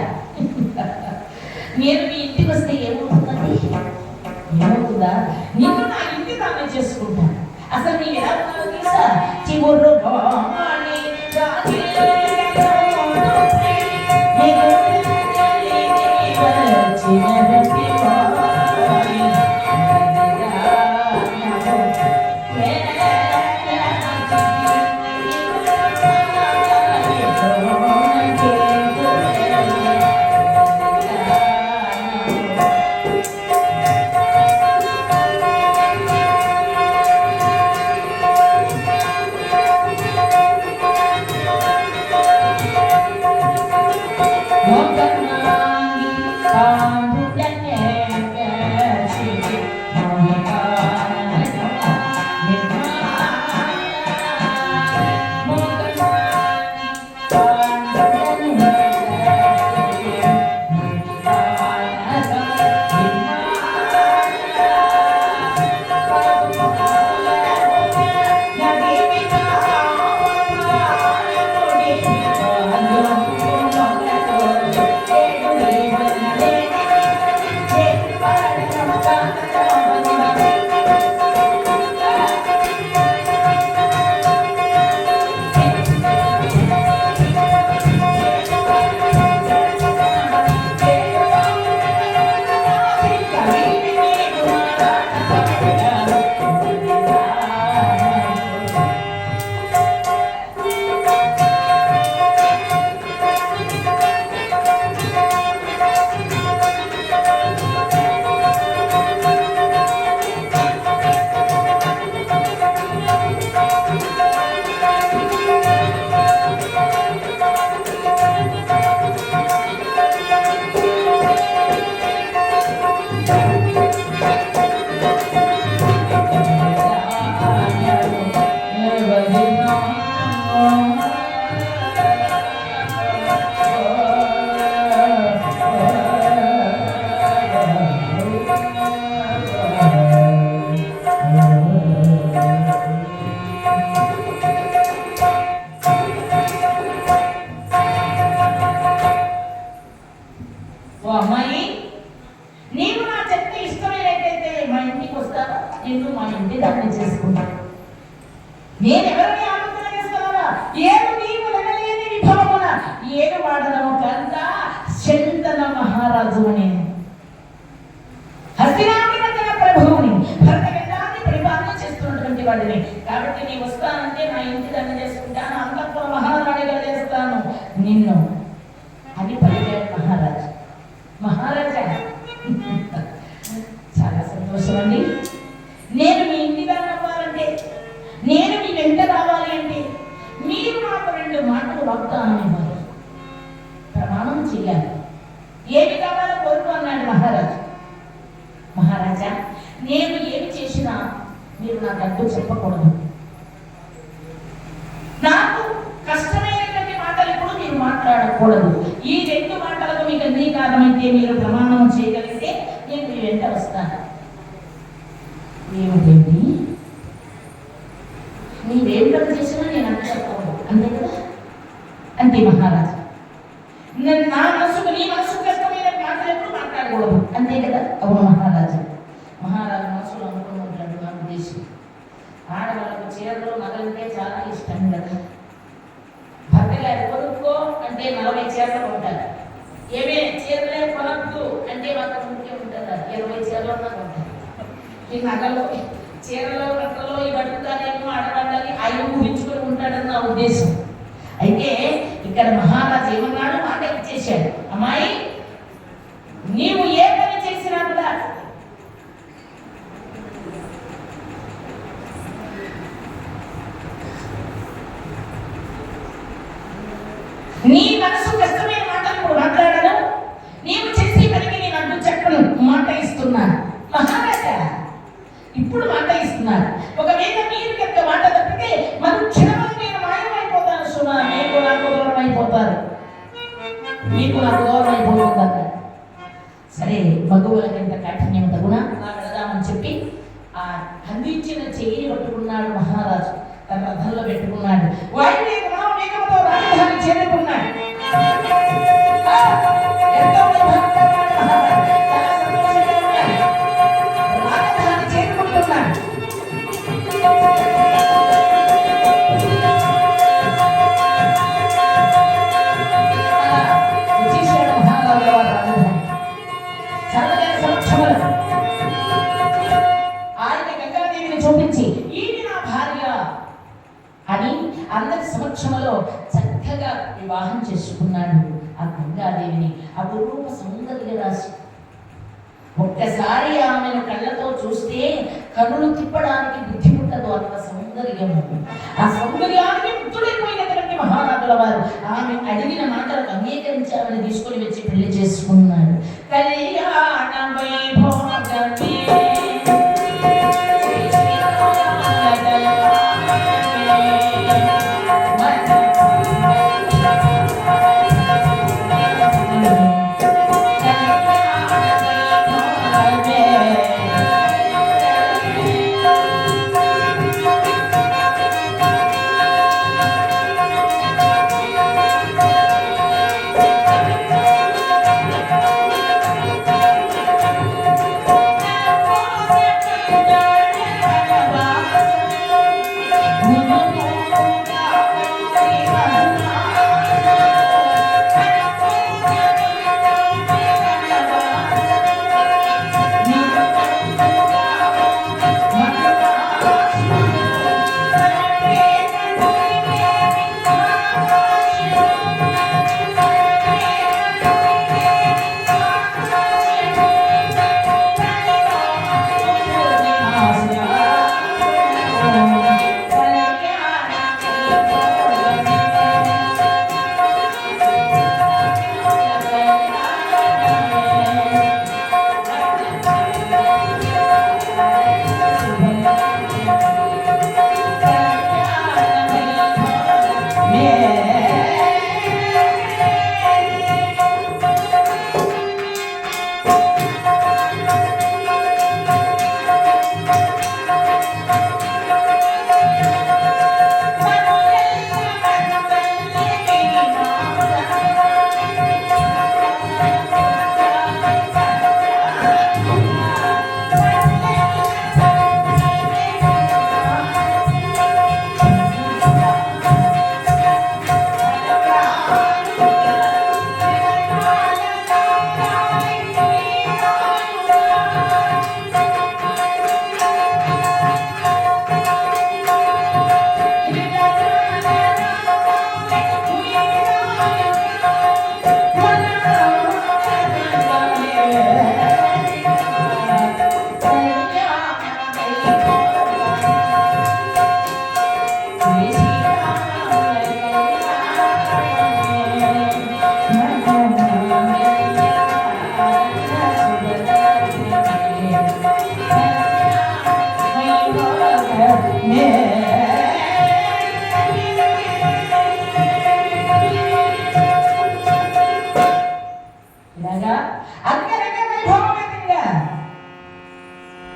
నేను మీ ఇంటికి వస్తే ఏమవుతుందండి? ఏమవుతుందా? నేను నా ఇంటి దాన్ని చేసుకుంటాను. అసలు నేను ఎలా ఉన్నానో తెలుసా? చిగురు నీవు నా చెత్త ఇష్టమైనట్టయితే మా ఇంటికి వస్తావా? నిన్ను మా ఇంటి దాన్ని చేసుకుంటాను. నేను ఎవరిని ఆలోచన చేస్తున్నారా? ఏడు నీవు లెగలేని విభవమున ఏడు వాడనము కంత చందన మహారాజు నేను హస్తినాపుర ప్రభువుని భరతఖండాన్ని పరిపాలన చేస్తున్నటువంటి వాడిని. కాబట్టి నీ వస్తానంటే నా ఇంటి దాన్ని చేసుకుంటాను, అంతఃపుర మహారాణిగా చేస్తాను నిన్ను అని పలికాడు మహారాజు. మహారాజా చాలా సంతోషం అండి. నేను మీ ఇంటి దాన్ని అవ్వాలంటే, నేను మీ వెంట రావాలి అంటే మీరు నాకు 2 మాటలు వాగ్దానం ఇవ్వాలి, ప్రమాణం చేయాలి. ఏమి కావాలో కోరుకు అన్నాడు మహారాజు. మహారాజా, నేను ఏమి చేసినా మీరు నాకు అడ్డు చెప్పకూడదు. నాకు కష్టమైనటువంటి మాటలు ఇప్పుడు మీరు మాట్లాడకూడదు. ఈ 2 మాటలకు మీకు అంగీకారమైతే, మీరు ప్రమాణం చేయగలిగితే నేను మీ వెంట వస్తాను. ఏమిటండి, నీవేం పని చేసినా నేను అడ్డు చెప్పకూడదు, అంతే కదా? అంతే మహారాజా. నా మనసుకు నీ మనసుకు కష్టమైన మాటలు ఎప్పుడు మాట్లాడకూడదు, అంతే కదా? అవును మహారాజా. మహారాజు మనసులో అనుకుని ఉంటాడు, నా ఉద్దేశం ఆడవాళ్ళకు చీరలు నగలంటే చాలా ఇష్టం కదా. భర్తగారు కొనుక్కో అంటే 40 చీరలు ఉంటారు. ఏమే చీరలే కొనద్దు అంటే మాకు ముఖ్యం ఉంటుందా? 20 చీరలు ఉన్నా ఉంటారు. ఈ నగలు, చీరలో రక్కలో ఈ బతుకుతానేమో ఆడవాళ్ళని ఆయన ఊహించుకొని ఉంటాడని నా ఉద్దేశం. అయితే ఇక్కడ మహారాజు ఏమన్నాడు? మాట ఇచ్చేశాడు. అమ్మాయి, నీవు ఏ పని చేసినా కూడా నీ మనసు కష్టమైన మాటలు మాట్లాడను, నీవు చేసే పనికి నేను అడ్డు చెప్పను, మాట ఇస్తున్నాను. మహారాజా ఇప్పుడు మాట ఇస్తున్నారు. ఒకవేళ మీరు కనుక మాట తప్పితే మనం క్షణంలో నేను మాయమైపోతాను సుమా, మీకు నాకు దూరం అయిపోతారు, మీకు నాకు దూరం అయిపోతుందన్న. సరే, మగవులకి ఎంత కాఠిన్యం తగునా వెళదామని చెప్పి ఆ అందించిన చెయ్యిని పట్టుకున్నాడు మహారాజు. తన రథంలో పెట్టుకున్నాడు. వాయువేగంతో రాజధాని చేరుకున్నాడు. రాజధాని చేరుకుంటున్నాడు. చూపించి ఈమె నా భార్య అని అందరి సమక్షంలో చక్కగా వివాహం చేసుకున్నాడు ఆ గంగాదేవిని. అపురూప సౌందర్య రాశి. ఒక్కసారి ఆమెను కళ్ళతో చూస్తే కనులు తిప్పడానికి బుద్ధి పుట్టదు, అంత సౌందర్యము. ఆ సౌందర్యానికి ముక్తుడైపోయినటువంటి మహారాజుల వారు ఆమె అడిగిన మాటలకు అంగీకరించి ఆమెను తీసుకొని వచ్చి పెళ్లి చేసుకున్నాడు. కళ్యాణ వైభోగమే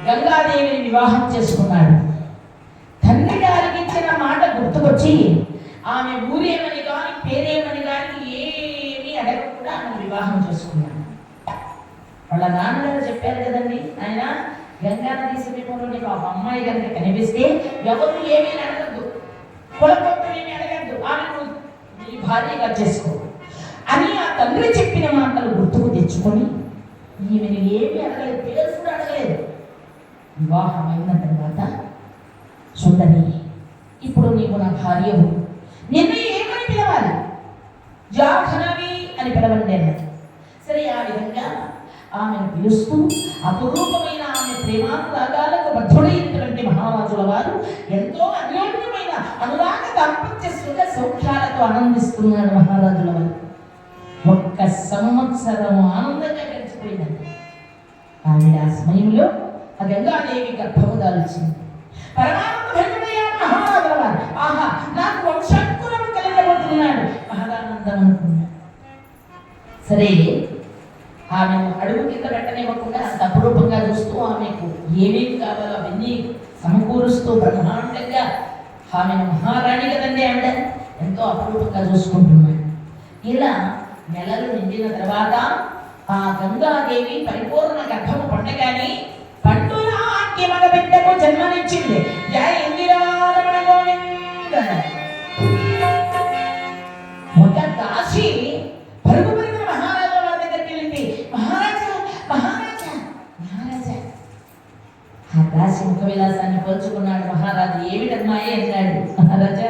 గంగాదేవిని వివాహం చేసుకున్నాడు. తండ్రి గారికి ఇచ్చిన మాట గుర్తుకొచ్చి ఆమె ఊరేమని కానీ పేరేమని కానీ ఏమీ అడగకుండా ఆమె వివాహం చేసుకున్నాడు. వాళ్ళ నాన్నగారు చెప్పారు కదండి, ఆయన గంగా నది సమీపంలో నీకు ఒక అమ్మాయి కనుక కనిపిస్తే ఎవరు ఏమీ అడగద్దు, కులపొత్తు ఏమీ అడగద్దు, ఆమెను నీ భార్యగా చేసుకో అని ఆ తండ్రి చెప్పిన మాటలు గుర్తుకు తెచ్చుకొని ఈమెను ఏమీ అడగలేదు, పేరు కూడా అడగలేదు. వివాహం అయిన తర్వాత సుందరి, ఇప్పుడు నీకు నా భార్యవు, నిన్ను ఏమని పిలవాలి? జాహ్నవి అని పిలవండి అన్నది. సరే, ఆ విధంగా ఆమెను పిలుస్తూ అపురూపమైన ఆమె ప్రేమానురాగాలకు బద్ధుడైనటువంటి మహారాజుల వారు ఎంతో అన్యోన్యమైన అనురాగ దాంపత్య సుఖ సౌఖ్యాలతో ఆనందిస్తున్నాడు. మహారాజుల వారు ఒక్క సంవత్సరం ఆనందంగా గడిచిపోయిందండి. ఆవిడ ఆ సమయంలో ఆ గంగాదేవి గర్భము దాల్చింది. పరమానందమయ్యాడు మహారాజుల వారు. ఆహా, నాకు వంశాంకురము కలిగబోతున్నాడు, మహదానందం అనుకున్నాడు. సరే, ఆమెను అడుగు కింద పెట్టనివ్వకుండా అంత అపురూపంగా చూస్తూ ఆమెకు ఏమేమి కావాలో అవన్నీ సమకూరుస్తూ బ్రహ్మాండంగా ఆమెను మహారాణి కదండి, ఆవిడ ఎంతో అపురూపంగా చూసుకుంటున్నాడు. ఇలా నెలలు నిండిన తర్వాత ఆ గంగాదేవి పరిపూర్ణ గర్భము పండగాని పండులాంటి మగ బిడ్డకు జన్మనిచ్చింది. జయ ఇందిరారమణ గోవింద. ఒక దాసి పరుగు పరుగున మహారాజు వారి దగ్గరికి వెళ్ళింది. మహారాజా మహారాజా మహారాజా. ఆ దాసి ముఖ విలాసాన్ని పోల్చుకున్నాడు మహారాజు. ఏమిటమ్మాయి అన్నాడు. మహారాజా,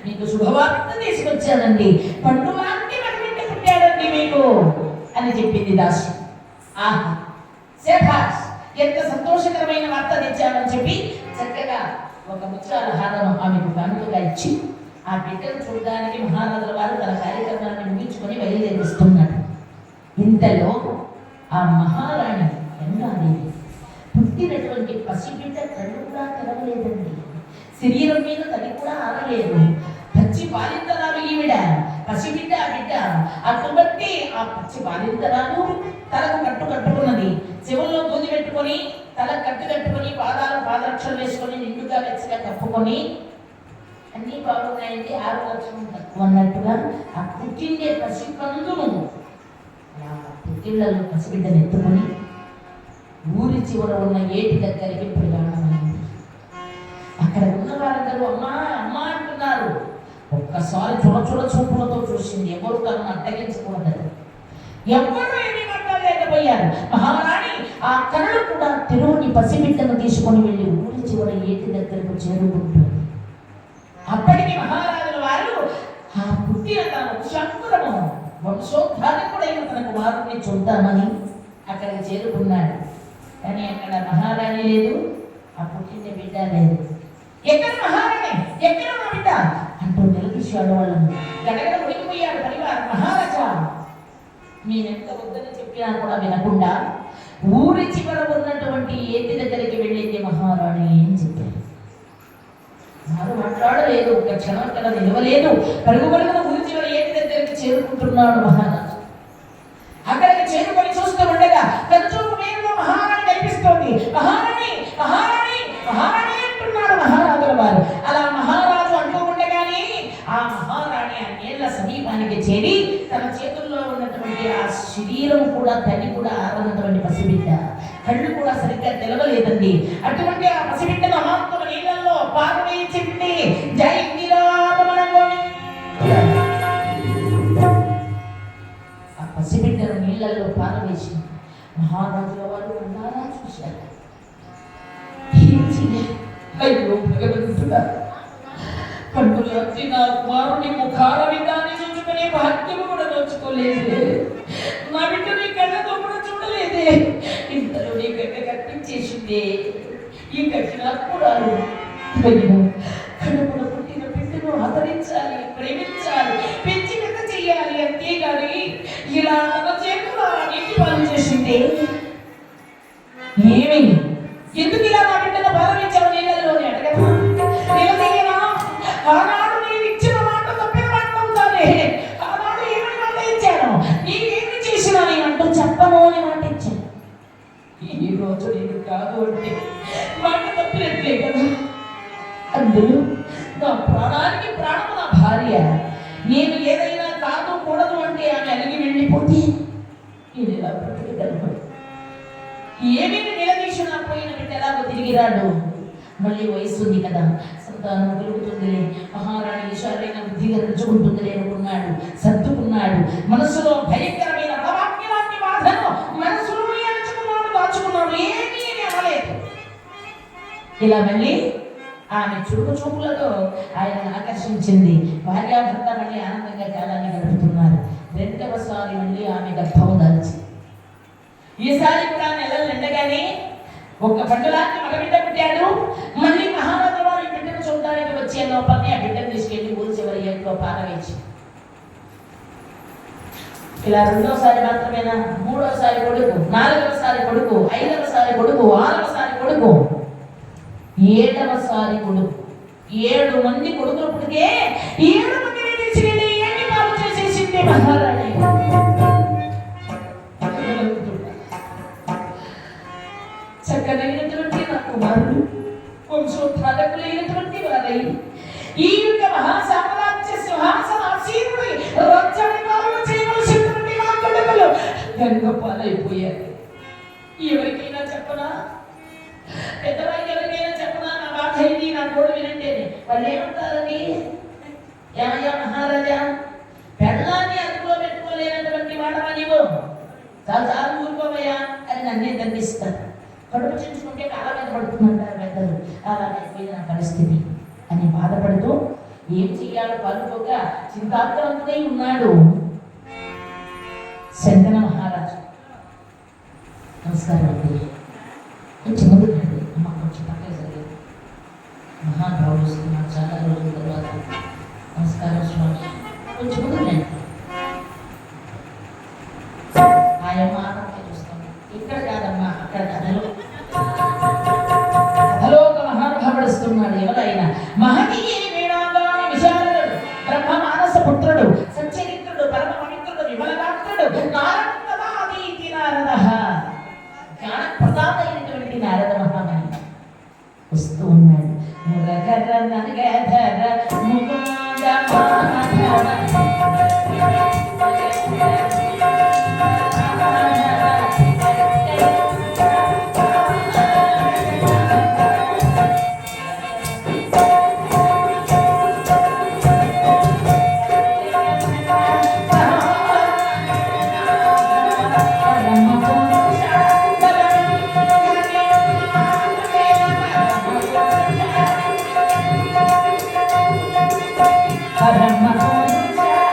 మీకు శుభవార్త తీసుకొచ్చానండి, పండు లాంటి మగ బిడ్డ పుట్టాడండి మీకు అని చెప్పింది దాసి. ఆహా, శభాష్, ఎంత సంతోషకరమైన వార్త తెచ్చామని చెప్పి చక్కగా ఒక ముత్యాల హారం ఆమెకు కానుకగా ఇచ్చి ఆ బిడ్డను చూడడానికి మహారాజుల వారు తన కార్యక్రమాన్ని ముగించుకొని బయలుదేరిస్తున్నాడు. ఇంతలో ఆ మహారాణి గంగాదేవి పుట్టినటువంటి పసిబిడ్డ కళ్ళు కూడా తెరవలేదండి, శరీరం మీద తడి కూడా ఆరలేదు. పచ్చి బాలింతరాలు ఈవిడ, పసిబిడ్డ ఆ బిడ్డ. అటువంటి ఆ పచ్చి బాలింతరాలు తలకు కట్టుకున్నది, చెవుల్లో దూది పెట్టుకొని తల కట్టుకొని పాదాలు పాదరక్షలు వేసుకొని నిండుగా వెచ్చగా కప్పుకొని అన్ని బాగున్నాయండి, 6 లక్షలు తక్కువ అన్నట్టుగా ఆ పుట్టిండే పసికందును పుట్టిళ్లలో పసిబిడ్డను ఎత్తుకొని ఊరి చివర ఉన్న ఏటి దగ్గరికి ప్రయాణమైంది. అక్కడ ఉన్న వారందరూ అమ్మా అమ్మా అంటున్నారు. ఒక్కసారి చూడ చూపులతో చూసింది. ఎవరు తనను అడ్డగించకూడదు, ఎవరు ఏమీ మాట్లాడలేకపోయారు. మహారాణి ఆ కళ్ళు కూడా తెరువుని పసిబిడ్డను తీసుకొని వెళ్ళి ఊరి చివర ఏటి దగ్గరకు చేరుకుంటుంది. అప్పటికి మహారాజుల వారు ఆ పుట్టిన తన వంశాంకురము వంశోద్ధారకుడైన తన కుమారుడిని చూద్దామని అక్కడికి చేరుకున్నాడు. కానీ అక్కడ మహారాణి లేదు, ఆ పుట్టిన బిడ్డ లేదు. ఎక్కడ మహారాణి, ఎక్కడ మా బిడ్డ అంటూ నిలదీశాడు. వాళ్ళను గడగడ ఉడికిపోయాడు పరివారం. మహారాజా, మీరెంత వద్దని చెప్పినా కూడా వినకుండా ఊరి చివర ఉన్నటువంటి ఏటి దగ్గరికి వెళ్ళేది మహారాణి అని చెప్పారు. వారు మాట్లాడలేదు, ఒక క్షణం అక్కడ నిలవలేదు. పరుగు పరుగున ఊరి చివర ఏటి దగ్గరికి చేరుకుంటున్నాడు మహారాజు. అక్కడికి చేరుకొని చూస్తూ ఉండగా కనుచూపు మేలులో మహారాణి కనిపిస్తోంది. మహారాణి మహారాణి మహారాణి అంటున్నాడు మహారాజుల వారు. అలా మహారాజు అంటూ ఉండగానే ఆ మహారాణి ఆ నీళ్ల సమీపానికి చేరి తన చేతుల్లో ఉన్నటువంటి ఆ శరీరం కూడా తల్లి కూడా ఆరన్నటువంటి పసిబిడ్డ, కళ్ళు కూడా సరిగ్గా తెలవలేదండి. అటువంటి ఆ పసిబిడ్డను అమాంతమ నీళ్ళల్లో పారవేయించింది. జై ఇందిరారమణ గోవింద. ఆ పసిబిడ్డను నీళ్ళల్లో పారవేసి మహారాజుల వారు ఉన్నారా చూశారు. అయ్యో భగవంతుడా, పండులాంటి నా కుమారుని ముఖార విధాన్ని చూసుకునే భాగ్యము కూడా నోచుకోలేదు. నా బిడ్డని కళ్ళతో కూడా చూడలేదు. ఇంతలోనే గడ్డ కనిపించేసిందే. ఈ కఠినాత్మురాలు కడుపున పుట్టిన బిడ్డను ఆదరించాలి, ప్రేమించాలి, పెంచి పెద్ద చెయ్యాలి, అంతేగాని ఇలా తన చేతులు నీటి పాలు చేసిందే. ఏమి ఎందుకు ఇలా నా బిడ్డను భావించావు? నీళ్ళలోనే అడగదా? నిలదీయనా? ఆనాడు నేను ఇచ్చిన మాట తప్పిన మాట అవుతానే. ఆనాడు ఏమని మాట ఇచ్చాను, నీకేమి చేసినా నేనంటూ చెప్పను అని మాట ఇచ్చాను. ఈ రోజు నేను కాదు అంటే మాట తప్పినట్లే కదా. అందులో నా ప్రాణానికి ప్రాణము నా భార్య. నేను ఏదైనా కాదు కూడదు అంటే ఆమె అలిగి వెళ్ళిపోతే నేను ఇలా బ్రతకగలను. ఏమేమి నిలదీసినా పోయిన బిడ్డ ఎలాగో తిరిగి రాడు. మళ్ళీ వయసు ఉంది కదా, సంతానం కలుగుతుందిలే, మహారాణి విషయాలైన బుద్ధిగా రుచుకుంటుందిలే అనుకున్నాడు. సర్దుకున్నాడు. మనసులో భయంకరమైన బలవాక్యాన్ని బాధను మనసులో ఎంచుకున్నాడు, దాచుకున్నాడు. ఏమీ అనలేదు. ఇలా మళ్ళీ ఆమె చురుకు చూపులతో ఆయన ఆకర్షించింది. భార్యాభర్త మళ్ళీ ఆనందంగా కాలాన్ని గడుపుతున్నారు. రెండవసారి మళ్ళీ ఆమె గర్భం దాల్చి ఈసారి కూడా నెలలు నిండగానే ఒక్క పండులాంటి మగబిడ్డ పుట్టాడు. మళ్ళీ మహారాజు వారి బిడ్డను చూడడానికి వచ్చే లోపలనే ఆ బిడ్డను తీసుకెళ్లి ఊరి చివరి ఎంతో పారవేసి ఇలా రెండోసారి మాత్రమేనా, మూడోసారి కొడుకు, నాలుగవసారి కొడుకు, ఐదవసారి కొడుకు, ఆరవసారి కొడుకు, ఏడవసారి కొడుకు. 7 మంది కొడుకులు పుడితే 7 మందిని తీసుకెళ్ళి ఏమి పాలు చేసేసింది మహారాణి. చక్కనైనటువంటి నా కుమారుడు, వంశోద్ధారకులైనటువంటి వారై ఈ యొక్క మహాసామ్రాజ్య సింహాసనాసీనుడి రాజ్యాధికారులు చేయవలసినటువంటి నా కొడుకులు గంగపాలైపోయారు. ఎవరికైనా చెప్పనా? పెద్దవారికి ఎవరికైనా చెప్పనా? నా బాధ ఇది, నా తోడు వినంటేనే వాళ్ళు ఏమంటారని? ఏమయ్యా మహారాజా, పెళ్ళాన్ని అదుపులో పెట్టుకోలేనటువంటి వాడవా నీవు? చాలా ఊరుకోవయ్యా అని నన్నే దండిస్తారు. కడుపు చించుకుంటే కాళ్ళ మీద పడుతుందంటారు పెద్దలు. అలా అయిపోయింది నా పరిస్థితి అని బాధపడుతూ ఏం చెయ్యాలో పలుకోక చింతాక్రాంతుడై ఉన్నాడు శంతన మహారాజు. నమస్కారం అండి. కొంచెం ముందుకు రండి అమ్మ, కొంచెం పక్కన జరిగింది. మహానుభావుడు వస్తున్నారు చాలా రోజుల తర్వాత. నమస్కారం స్వామి. కొంచెం ముందుకు రండి. ఆయమ్మ ఆటంగా చూస్తాము. ఇక్కడ కాదమ్మా, అక్కడ కథలో ఒక మహానుభావుడు వస్తున్నాడు. ఎవరైనా మహనీయ వేణాంగాని విశాలుడు, బ్రహ్మ మానస పుత్రుడు, సచ్చరిత్రుడు, పరమ పవిత్రుడు, విమలగాత్రుడు, నారదీతి నారద, జ్ఞాన ప్రదాత అయినటువంటి నారద మహామణి వస్తూ ఉన్నాడు. మురగర నగధర ముకుంద మాధవ Para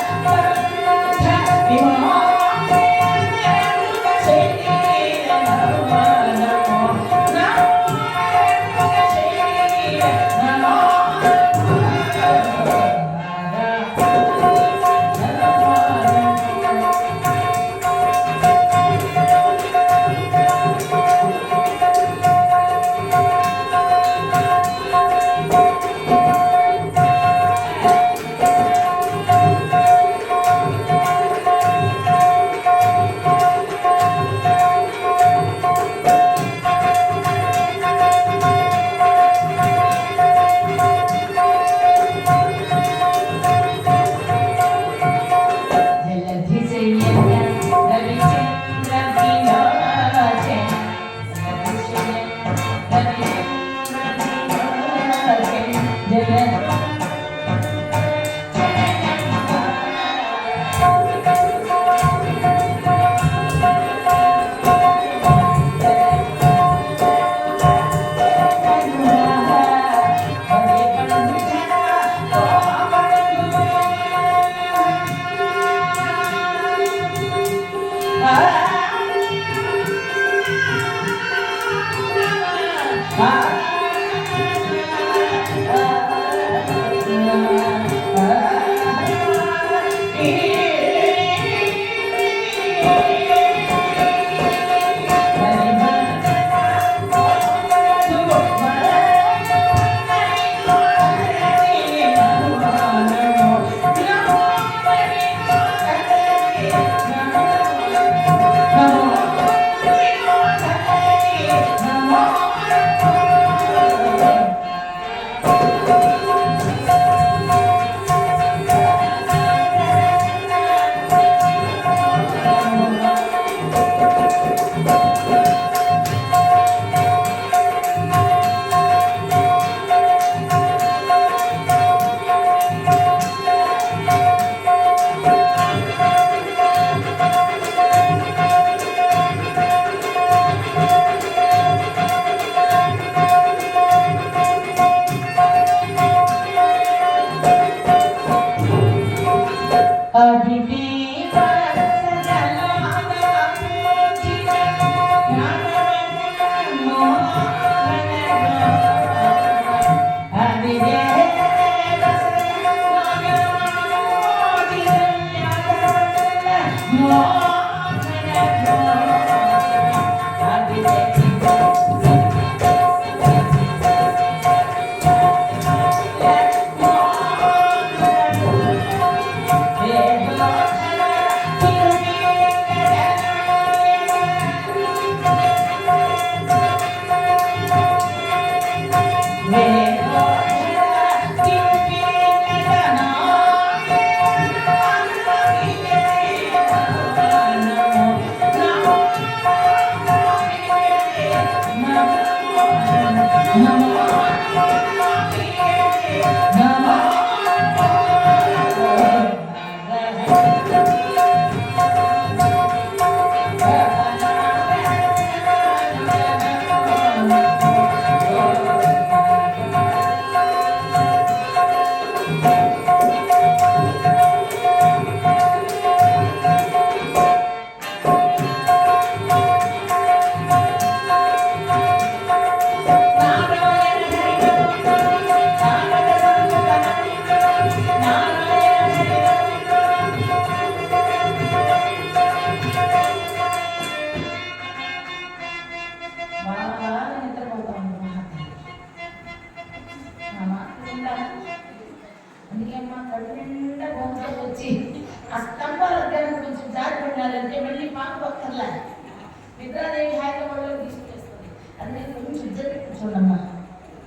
అదే కొంచెం ఇద్దరు కూర్చోండమ్మా.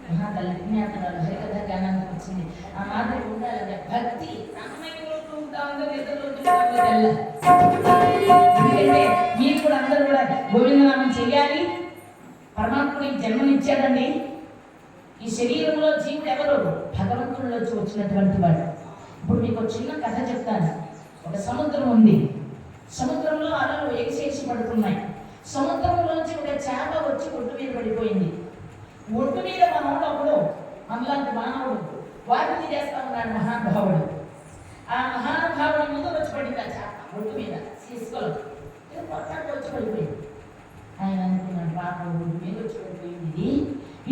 మహాతల్లి పుణ్యాత్మరాలు హరికథ జ్ఞానానికి వచ్చింది. ఆ మాదిరి ఉండాలంటే భక్తి ఎందుకంటే మీరు కూడా అందరూ కూడా గోవిందనామం చెయ్యాలి. పరమాత్ముడికి జన్మనిచ్చాడండి. ఈ శరీరంలో జీవుడు ఎవరు? భగవంతుడిలోంచి వచ్చినటువంటి వాడు. ఇప్పుడు మీకు ఒక చిన్న కథ చెప్తాను. ఒక సముద్రం ఉంది. సముద్రంలో అలలు ఎగిసేసి పడుతున్నాయి. సముద్రంలోంచి ఒక చేప వచ్చి ఒడ్డు మీద పడిపోయింది. ఒడ్డు మీద ఒకడు మనలాంటి మానవుడు వాటిని చేస్తా ఉన్నాడు మహానుభావుడు. ఆ మహానుభావుడి ముందు వచ్చి పడింది ఆ చేప ఒడ్డు మీద తీసుకొని పొట్టానికి వచ్చి పడిపోయింది. ఆయన అనుకున్నాడు, పాపం ఒడ్డు మీద వచ్చి పడిపోయింది, ఇది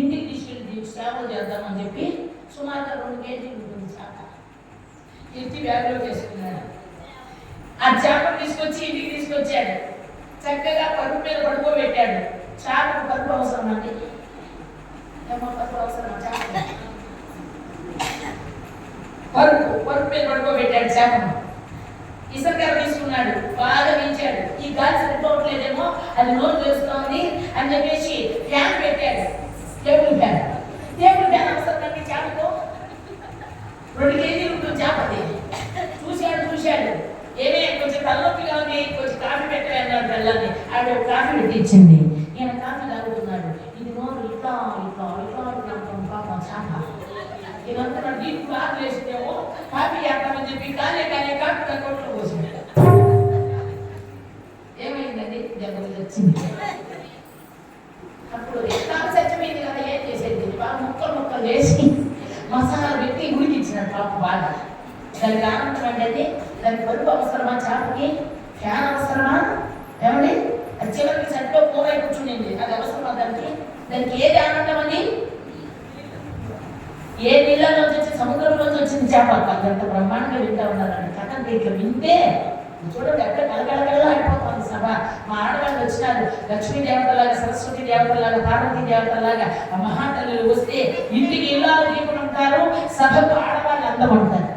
ఇంటికి తీసుకెళ్ళి సేవలు చేద్దామని చెప్పి సుమారుగా 2 కేజీలు ఉంటుంది చేప. ఎత్తి బ్యాగ్లో చేసుకున్నాడు. ఆ చేపను తీసుకొచ్చి ఇంటికి తీసుకొచ్చాడు. చక్కగా పరుపు మీద పడుకోబెట్టాడు. చేపకు పరుపు అవసరం అండి. పరుపు అవసరం పరుపు మీద పడుకోబెట్టాడు చేపను. ఇసుకర తీసుకున్నాడు, బాగా పెంచాడు. ఈ గాలి సరిపోవట్లేదేమో, అది నోరు చేస్తోంది అని చెప్పేసి ఫ్యాన్ పెట్టాడు. టేబుల్ ఫ్యాన్ అవసరం అండి చేపకు. 2 కేజీలు ఉంటుంది చేపది. చూశాడు ఏమే కొంచెం తలనొప్పిగా ఉంది, కొంచెం కాఫీ పెట్టాలి అన్నాడు పిల్లల్ని. ఆవిడ కాఫీ పెట్టించింది. ఈయన కాఫీ తాగుతున్నాడు. ఇది నోరు ఇట్లా పాపం చేప. ఇదంతా నీకు కాఫీ వేస్తేమో కాఫీ చేద్దామని చెప్పి కాఫీ కాఫీ కొట్లో పోసింది. ఏమైందండి? జబ్బు వచ్చింది. అప్పుడు కాఫీ చచ్చిపోయింది కదా, ఏం చేసేది? బాగా ముక్కలు వేసి మసాలా పెట్టి ఉడికిచ్చినాడు పాప బాగా. దానికి ఆనందం అంటే దానికి పరుపు అవసరమా? చేపకి ఫ్యాన్ అవసరమా? ఏమండి? అది చివరికి చనిపో పోవై కూర్చుండింది. అది అవసరమా దానికి ఏది ఆనందం అని? ఏ నీళ్ళలోంచి వచ్చి సముద్రంలోంచి వచ్చింది చేప. అంత బ్రహ్మాండంగా వింటా ఉన్నారండి కథ. ఇట్లా వింటే చూడండి ఎక్కడ కలగలగలా అయిపోతుంది సభ. మా ఆడవాళ్ళు వచ్చినారు, లక్ష్మీ దేవతలాగా, సరస్వతి దేవతలాగా, పార్వతీ దేవతలాగా ఆ మహాతల్లులు వస్తే ఇంటికి ఇల్లాలు దీపం ఉంటారు, సభకు ఆడవాళ్ళు అందం ఉంటారు.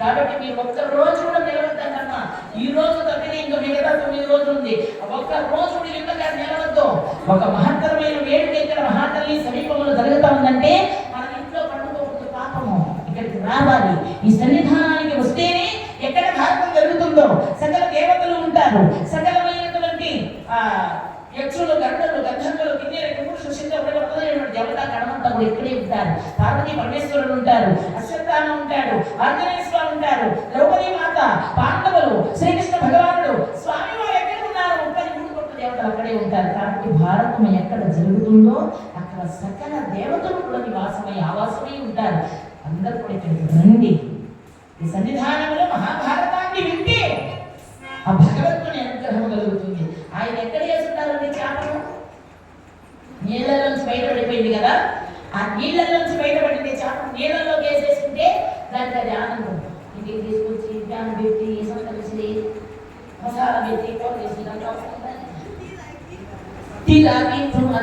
కాబట్టి మీరు ఒక్క రోజు కూడా నిలవద్దమ్మా. ఈ రోజు తప్పితే ఇంకా మిగతా 9 రోజులు ఉంది. ఒక్క రోజు కూడా నిలవద్దు. ఒక మహత్తరమైన వేడుక ఇక్కడ మహాతల్లి సమీపంలో జరుగుతూ ఉందంటే మన ఇంట్లో పండుకోవద్దు, పాపము. ఇక్కడికి రావాలి. ఈ సన్నిధానానికి వస్తేనే ఎక్కడ భారతం జరుగుతుందో సకల దేవతలు ఉంటారు, సకలమైనటువంటి యక్షులు, గంధర్వులు, గంధర్వులు, కిన్నెర, కింపురుషులు, సిద్ధులు, దేవతా గణమంతా కూడా ఇక్కడే ఉంటారు. పార్వతీ పరమేశ్వరుడు ఉంటారు, అశ్వత్థామ ఉంటాడు, ఆంజనేయ స్వామి ఉంటారు, ద్రౌపదీ మాత, పాండవులు, శ్రీకృష్ణ భగవానుడు, స్వామి వారు ఎక్కడ ఉన్నారు? 33 కోట్ల దేవతలు అక్కడే ఉంటారు. కాబట్టి భారతం ఎక్కడ జరుగుతుందో అక్కడ సకల దేవతలు కూడా నివాసమై ఆవాసమై ఉంటారు. అందరూ కూడా ఇక్కడికి రండి. ఈ సన్నిధానంలో మహాభారతాన్ని వింటే ఆ భగవంతుని అనుగ్రహం కలుగుతుంది. ఆయన ఎక్కడ వేసుకుంటారండి చేపను? నీళ్ళలోంచి బయటపడిపోయింది కదా, ఆ నీళ్ళలోంచి బయటపడింది చేప నీళ్ళలోకి వేసేసుకుంటే దానికి అది ఆనందం. ఇంటికి తీసుకొచ్చి ధ్యానం పెట్టి సంతరిచి మసాలా పెట్టి కూర వేసి టీ తాగి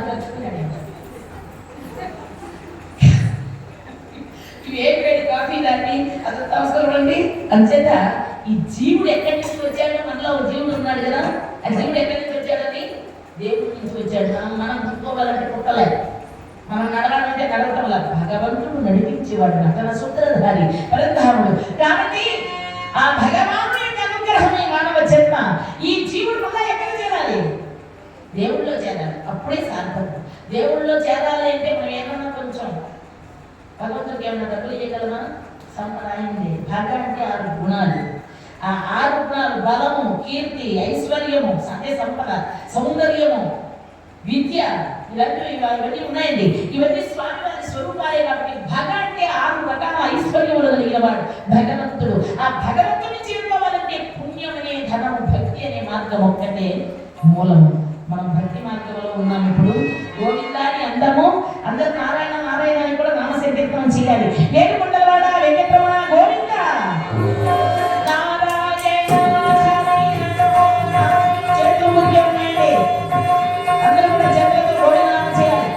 తెచ్చుకున్నాడు. ఇవేం వేడి కాఫీ తాగి అదంతా అవసరం అండి. అంచేత ఈ జీవుడు ఎక్కడి నుంచి వచ్చాడో, మనలో ఒక జీవుడు ఉన్నాడు కదా, ఆ జీవుడు ఎక్కడి నుంచి వచ్చాడని? దేవుడి నుంచి వచ్చాడు. మనం పుట్టుకోవాలంటే పుట్టలేదు, మనం నడవాలంటే నడవటం లేదు. భగవంతుడు నడిపించేవాడు, నటన సూత్రధారి, పరంధాముడు. కాబట్టి ఆ భగవానుడి యొక్క అనుగ్రహమే మానవ జన్మ. ఈ జీవుడు మళ్ళా ఎక్కడ చేరాలి? దేవుళ్ళలో చేరాలి. అప్పుడే సార్థకం. దేవుళ్ళలో చేరాలి అంటే మనం ఏమన్నా కొంచెం భగవంతుడికి ఏమన్నా డబ్బులు చేయగలమా? సంప్రదాయండి. భగ అంటే 6 గుణాలు. ఆ 6 గుణాలు బలము, కీర్తి, ఐశ్వర్యము, అంటే సంపద, సౌందర్యము, విద్య, ఇవన్నీ ఉన్నాయండి. ఇవన్నీ స్వామివారి స్వరూపాలే. కాబట్టి భగ అంటే 6 రకాల ఐశ్వర్యములు కలిగిన వాడు భగవంతుడు. ఆ భగవంతుని చేరుకోవాలంటే పుణ్యం అనే ధనము, భక్తి అనే మార్గం ఒక్కటే మూలము. మనం భక్తి మార్గంలో ఉన్నాం. ఇప్పుడు గోవిందాన్ని అందము, అందరూ నారాయణ నారాయణ అని కూడా నామసంకీర్తనం చేయాలి. ఏడుకొండలవాడ వెంకటరమణ గోవింద అందరూ కూడా చేతులతో గోవింద నామం చేయాలి.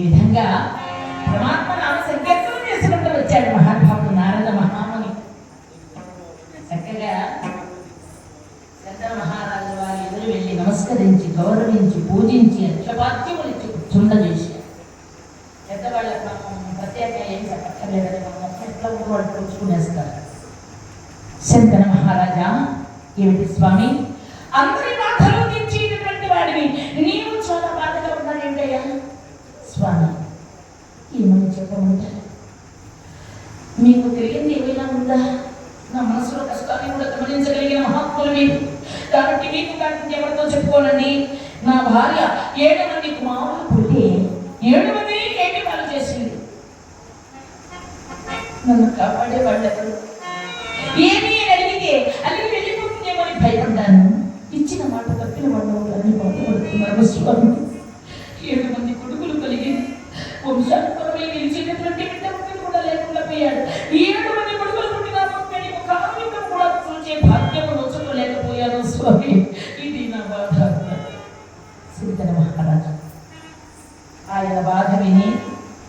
ఈ విధంగా పరమాత్మ నామ సంకీర్తనం చేసుకుంటూ వచ్చాడు మహానుభావుడు నారద మహాముని. చక్కగా శంకర మహారాజు వారి ఎదురు వెళ్ళి నమస్కరించి గౌరవించి పూజించి అక్షపాత్యములిచ్చి చుండజేశారు. పెద్దవాళ్ళకి మనం ప్రత్యేకంగా ఏం చెప్పక్కర్లేదని మనం ఎట్లా వాళ్ళు పుచ్చుకునేస్తారు. శంకర మహారాజా, ఏమిటి స్వామి, అందరి బాధలు తెచ్చేటటువంటి వాడివి, నీవు చాలా బాధగా ఉన్నాడేంటయ్యా? స్వామి, ఏమని చెప్పమంటారు? మీకు తెలియంది ఏమైనా ఉందా? నా మనసులో కష్టాన్ని కూడా గమనించగలిగిన మహాత్ములు మీరు కాబట్టి మీకు కాకుండా ఎవరితో చెప్పుకోనండి. నా భార్య 7 మంది కుమారులు పుట్టి 7 మంది ఏంటి వాళ్ళు చేసింది. నన్ను కాపాడేవాళ్ళు ఎవరు? ఏమి అని అడిగితే అల్లి వెళ్ళిపోతుందేమో అని భయపడ్డాను. ఇచ్చిన మాట తప్పిన వాళ్ళు అన్ని బాధపడుతున్నారు స్వామి. 7 మంది కొడుకులు కలిగి వంశాంతరమై నిలిచేటటువంటి బిడ్డ కూడా లేకుండా పోయాడు. 7 మంది కొడుకులు పుట్టినారు, కారణం కూడా చూసే భాగ్యము నొచ్చుకోలేకపోయాను స్వామి. ఇది నా బాధ. శంకర మహారాజా ఆయన బాధ విని,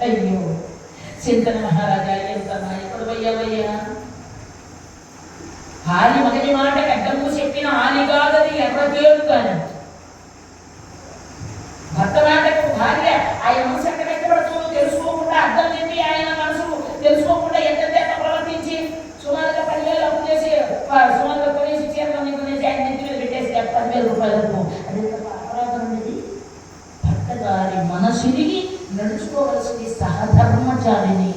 అయ్యో శంకర మహారాజా ఎంత నాయకుడు అయ్యావయ్యా, ఆలి మగని మాట గడ్డము చెప్పిన ఆలి కాదని ఎర్రకేడు కాని భర్త మాటకు భార్య ఆయన మనసు ఎక్కడ ఎక్కబడుతుందో తెలుసుకోకుండా అర్థం చెప్పి ఆయన మనసు తెలుసుకోకుండా ఎంత ప్రవర్తించి సుమారుగా 10,000 అప్పు చేసి సుమారుగా కొనేసి చీరలన్నీ కొనేసి ఆయన నెత్తి మీద పెట్టేసి 10,000 రూపాయలకు అది అపరాధం అనేది. భర్త గారి మనసుని నడుచుకోవలసింది సహధర్మచారిని.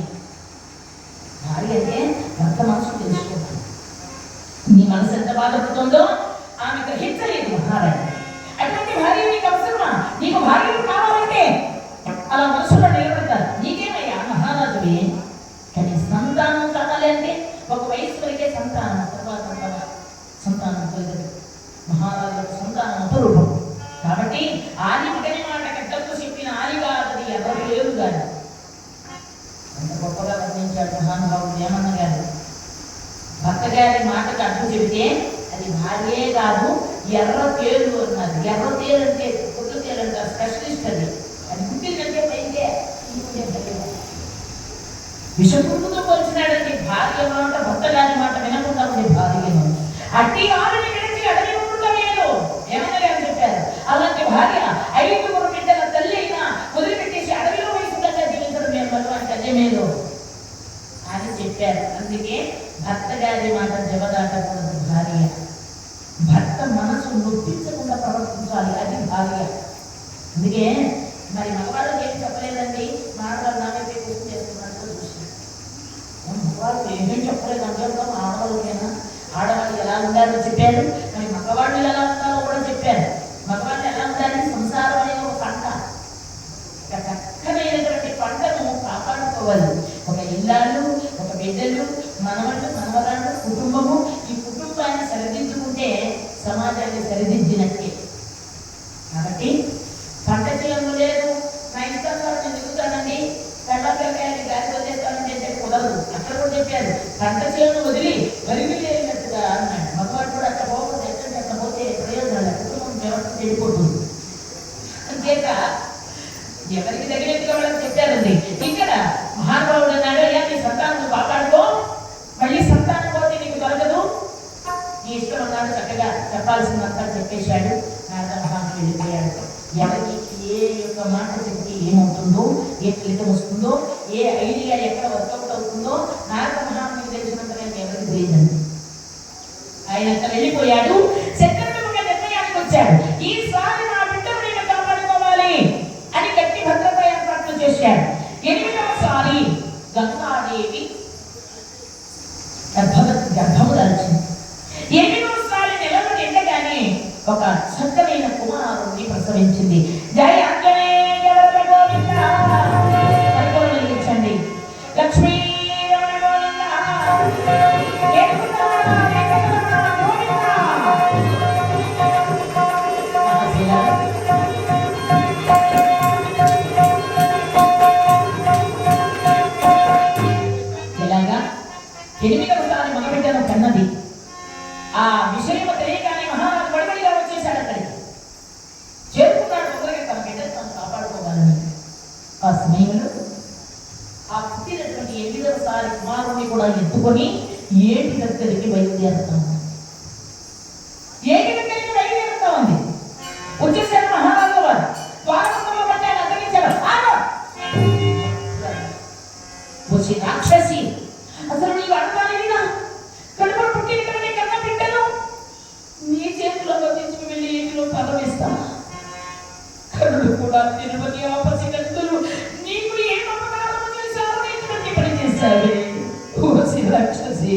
భార్య అంటే భర్త మనసు తెలుసుకోవాలి. నీ మనసు ఎంత బాధపడుతుందో ఆమె గ్రహించలేదు మహారాజు. అటువంటి భార్య నీకు అవసరమా? నీకు భార్యలు కావాలంటే అలా మనసులో నిలబడతారు. నీకేమయ్యా మహారాజువే, కానీ సంతానం కావాలి అంటే ఒక వయసు వరకే సంతానం, తర్వాత సంతానం కలగదు. మహారాజులకు సంతానం అపరూపం కాబట్టి ఆది మగని మాట గడ్డకు చెప్పిన ఆలిగా అది ఎవరు లేరు కాదు. అంత గొప్పగా వర్ణించాడు మహానుభావుడు వేమన్న గారు. భర్త గారి మాటకు అర్థం చెబితే అది భార్యే కాదు ఎర్ర తేలు అన్నది. ఎర్ర తేలు అంటే పొద్దు తేలు అంటారు, స్పెషలిస్ట్ అది. అది పుట్టిందంటే పైకే విషపుట్టుతో పోల్చినాడండి. భార్య మాట భర్త గారి మాట వినకుండా ఉంది భార్యను. అట్టి ఆవిడని విడిచి అడవి ఉండలేదు ఏమన్నా గారు చెప్పారు. అలాంటి భార్య 5 బిడ్డల తల్లి అయినా వదిలిపెట్టేసి అడవిలో వయసుగా జీవించడం మేము అజమేలో అని చెప్పారు. అందుకే భర్త గారి మాట జవదాటకూడదు భార్య. భర్త మనసు నొప్పించకుండా ప్రవర్తించాలి, అది భార్య. అందుకే మరి మగవాళ్ళకి ఏం చెప్పలేదండి, మాడవాళ్ళు నాకైతే గుర్తు చేస్తున్నట్టు చూసి మగవాళ్ళు ఏమేం చెప్పలేదు. అందరితో ఆడవాళ్ళకైనా ఆడవాళ్ళు ఎలా ఉండాలో చెప్పారు, మరి మగవాళ్ళు ఎలా ఉండాలో కూడా చెప్పారు. మగవాళ్ళు ఎలా ఉండాలి, సంసారం అనే ఒక పంట, ఒక చక్కనైనటువంటి పంటను కాపాడుకోవాలి. ఒక ఇల్లాలు, ఒక బిడ్డలు, మనవళ్ళు, మనవరాళ్ళు, కుటుంబము. ఈ కుటుంబాన్ని సరిదిద్దుకుంటే సమాజాన్ని సరిదిద్దినట్టే. కాబట్టి పంట చేయంలో లేదు, నా ఇష్టం నేను దిగుతానండి, పెళ్ళాపిల్లకాయని గాలి వదిలేస్తానని చెప్పి కుదరదు. అక్కడ కూడా చెప్పారు పంట చేను వదిలి వరిగి లేనట్టుగా అన్నాడు. మగవాడు కూడా అట్లా పోకపోతే ఎక్కడికి అట్లా పోతే ప్రయోజనాలు కుటుంబం వ్యవస్థ చెడిపోతుంది. అంతేక ఎవరికి తగినట్టుగా వాళ్ళకి చెప్పారండి. ఇక్కడ మహానుభావుడు అన్నాడు, అయ్యా నీ సంతానం కాపాడుకో, మళ్ళీ సంతానం పోతే నీకు దొరకదు, నీ ఇష్టం అన్నాడు. చక్కగా చెప్పాల్సిందంతా చెప్పేశాడు. నారద మహాత్ముడు వెళ్ళిపోయాడు. ఎవరికి ఏ యొక్క మాట చెప్తే ఏమవుతుందో, ఏ ఫలితం వస్తుందో, ఏ ఐడియా ఎక్కడ వర్కౌట్ అవుతుందో నారద మహాత్ముడికి తెలిసినంతగా ఎవరికి తెలియదండి. ఆయన అక్కడ వెళ్ళిపోయాడు. శంకరుడు ఒక నిర్ణయానికి వచ్చాడు, ఈసారి నా బిడ్డను నేను కాపాడుకోవాలి అని గట్టి భద్రత ఏర్పాట్లు చేశాడు. 8వ సారి గంగాదేవి గర్భము దాల్చింది. 8వ సారి నెలలు నిండగానే ఒక చక్కనైన కుమారుణ్ణి ప్రసవించింది. జయ ఆంజనేయ వరద గోవింద పరిపాలించండి. లక్ష్మీ రమణ గోవింద ఇలాగా 8వ సారి మగబిడ్డను కన్నది. ఆ విషయం తెలియగానే మహారాజు వడివడిగా వచ్చేసాడు. అక్కడికి చేరుకున్నాడు. తొందరగా తనకి సమయంలో ఆ పుట్టినటువంటి 8వ సారి కుమారుని కూడా ఎత్తుకొని ఏటి దగ్గరికి బయలుదేరుతాము. ఏటి దగ్గరికి బయలుదేరుతామండి. వచ్చేసారు మహారాజు వారు. ద్వారబంధంలో పట్టారు, అతనించారు. వచ్చి రాక్షసి, అసలు నీకు అడగాలిగా కడుపులో పుట్టినటువంటి కన్న బిడ్డను నీ చేతులలో తీసుకువెళ్ళి ఏటిలో పదవిస్తా. కరుడు కూడా తిరుపతి ఆపసిగత్తులు నీకు ఏ అపకారము చేశారో ఇటువంటి పని చేశావే. ఓసి రాక్షసి,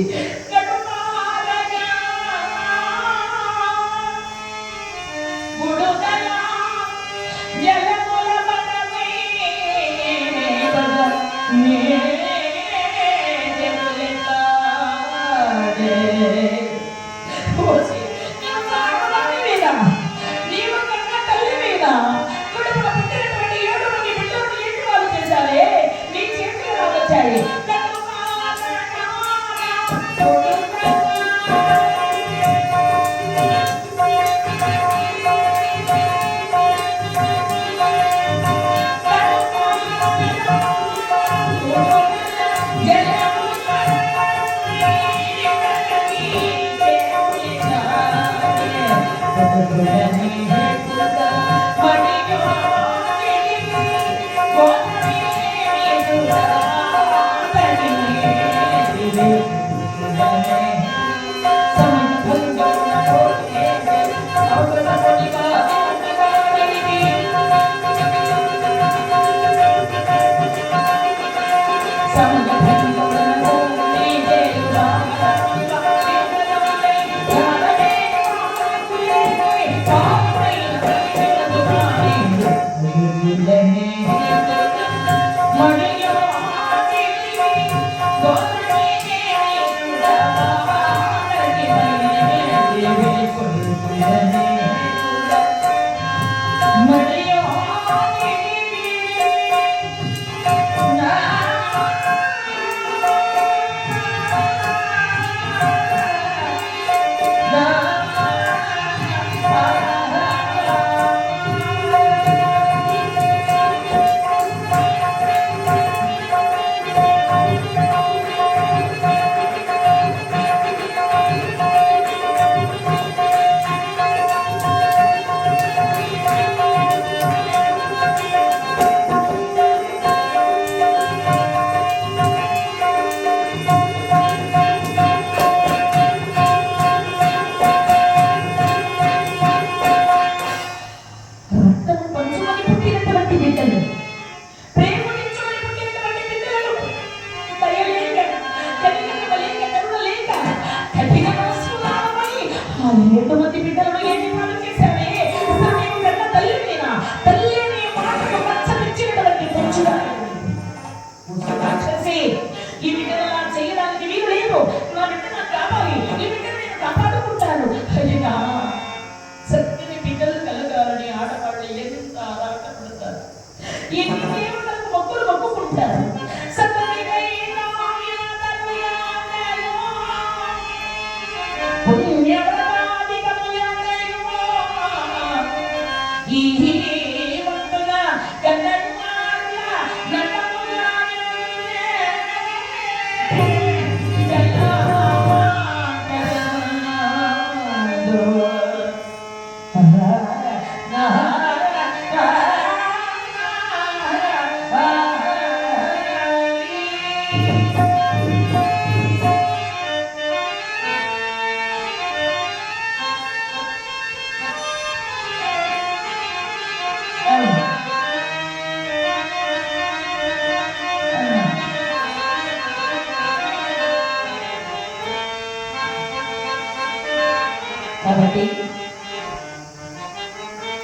కాబట్టి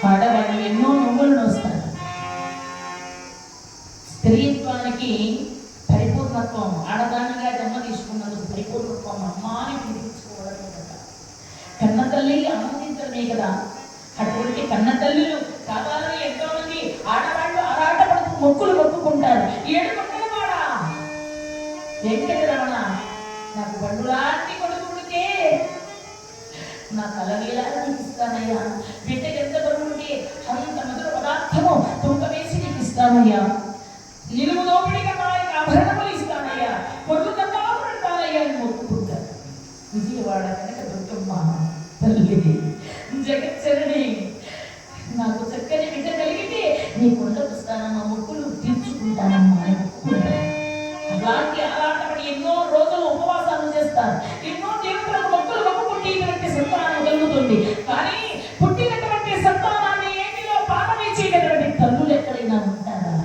ఆడవాళ్ళు ఎన్నో నువ్వులను వస్తారు. స్త్రీత్వానికి పరిపూర్ణత్వం, ఆడదానిగా జన్మ తీసుకున్నందుకు పరిపూర్ణత్వం అమ్మాని పిలిపించుకోవడమే కదా, కన్న తల్లి ఆనందించడమే కదా. అటువంటి కన్న తల్లులు కావాలని ఎంతో మంది ఆడవాళ్ళు ఆరాటపడుతూ మొక్కులు మొక్కుకుంటారు. 7 మొక్కల వాడా వెంకటరమణ, నాకు బండులాంటి కొడుకు పుడితే నా కలవేలాగా నీకు ఇస్తానయ్యా, బిడ్డకి ఎంత బరువు ఉంటే అంత మధుర పదార్థము తుంక వేసి నీకు ఇస్తానయ్యా. నీ కొండకు వస్తానమ్మా, మొక్కులు తీర్చుకుంటానమ్మా అని మొక్కుకుంటాను. అలాంటి ఎన్నో రోజులు ఉపవాసాలు చేస్తారు, ఎన్నో దేవతలకు మొక్కులు మొక్కుకుంటే ఇటువంటి సంతానం కలుగుతుంది. కానీ పుట్టినటువంటి సంతానాన్ని ఏటిలో పాలవేసేటటువంటి తల్లులు ఎక్కడైనా ఉంటారా?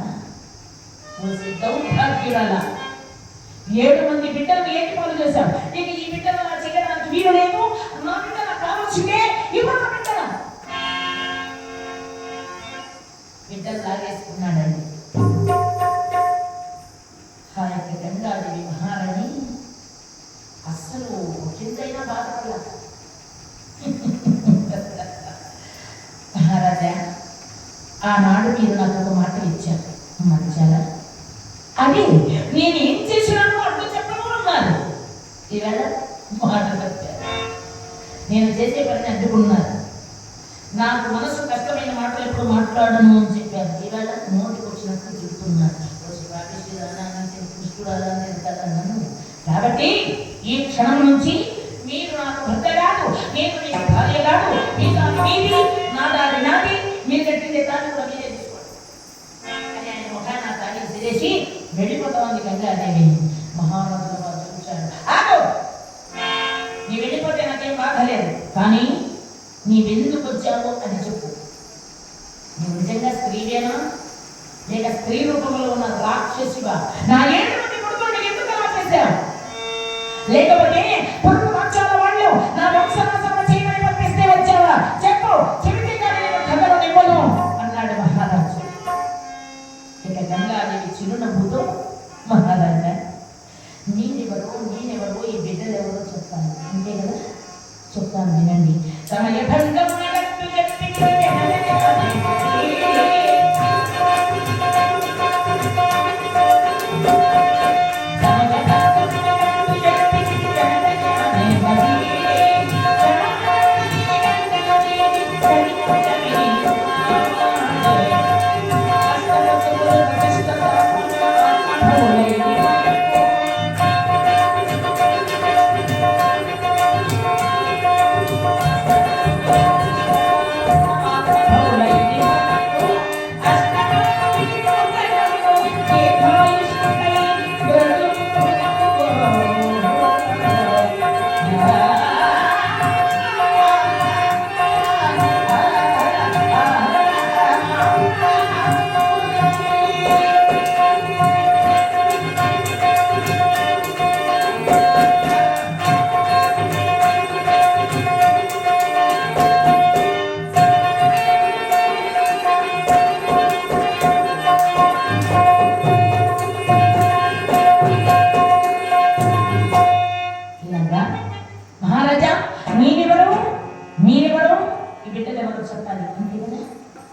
దౌర్భాగ్యురాల 7 మంది బిడ్డలు ఏటి పాలు చేశారు. ఇక ఈ బిడ్డలు అలా చేయడానికి వీలు లేదు, నా బిడ్డ నాకు కావచ్చునే ఇవ్వక బిడ్డల బిడ్డలు లాగేసుకున్నాడండి. ఆ యొక్క గంగాదేవి మహారాణి అస్సలు కిందైనా బాధపడలేదు. మహారాజా, ఆనాడు మీరు నాకు ఒక మాట ఇచ్చారు, మర్చారా? అది నేనేం చేసినాను అడ్డు చెప్పడం అన్నారు. ఈవేళ మాట తప్పారు. నేను చేసే పని అడ్డుకున్నారు. నాకు మనసు కష్టమైన మాటలు ఎప్పుడు మాట్లాడను అని చెప్పారు. ఈవేళ నోటికి వచ్చినట్టు చెప్తున్నారు. కాబట్టి ఈ క్షణం నుంచి మీరు నాకు భర్త కాదు, నేను మీకు భార్య కాదు. మీది నా దాడి నాది, మీరు కట్టిందే దాన్ని కూడా మీరే తీసుకోండి అని ఆయన ముఖాన్ని నా తాగి సిరేసి వెళ్ళిపోతామని గంగాదేవి. మహారాజుల వారు చూశాడు. ఆగు, నీ వెళ్ళిపోతే నాకేం బాధ లేదు, కానీ నీవెందుకు వచ్చావో అది చెప్పు. నువ్వు నిజంగా స్త్రీవేనా, లేక స్త్రీ రూపంలో ఉన్న రాక్షసివా? నా 7 మంది కొడుకులను ఎందుకు అలా చేశావు? లేకపోతే పొరుగు వంశాల వాళ్ళు నా వంశనాశనం చేయమని పంపిస్తే వచ్చావా? చెప్పు, చెబితే కానీ నేను కథలు నివ్వను అన్నాడు మహారాజు. ఇక గంగాదేవి చిరునవ్వుతో, మహారాజా, నేనెవరో ఈ బిడ్డలు ఎవరో చెప్తాను, అంతే కదా? చెప్తాను, వినండి. సమయభంగం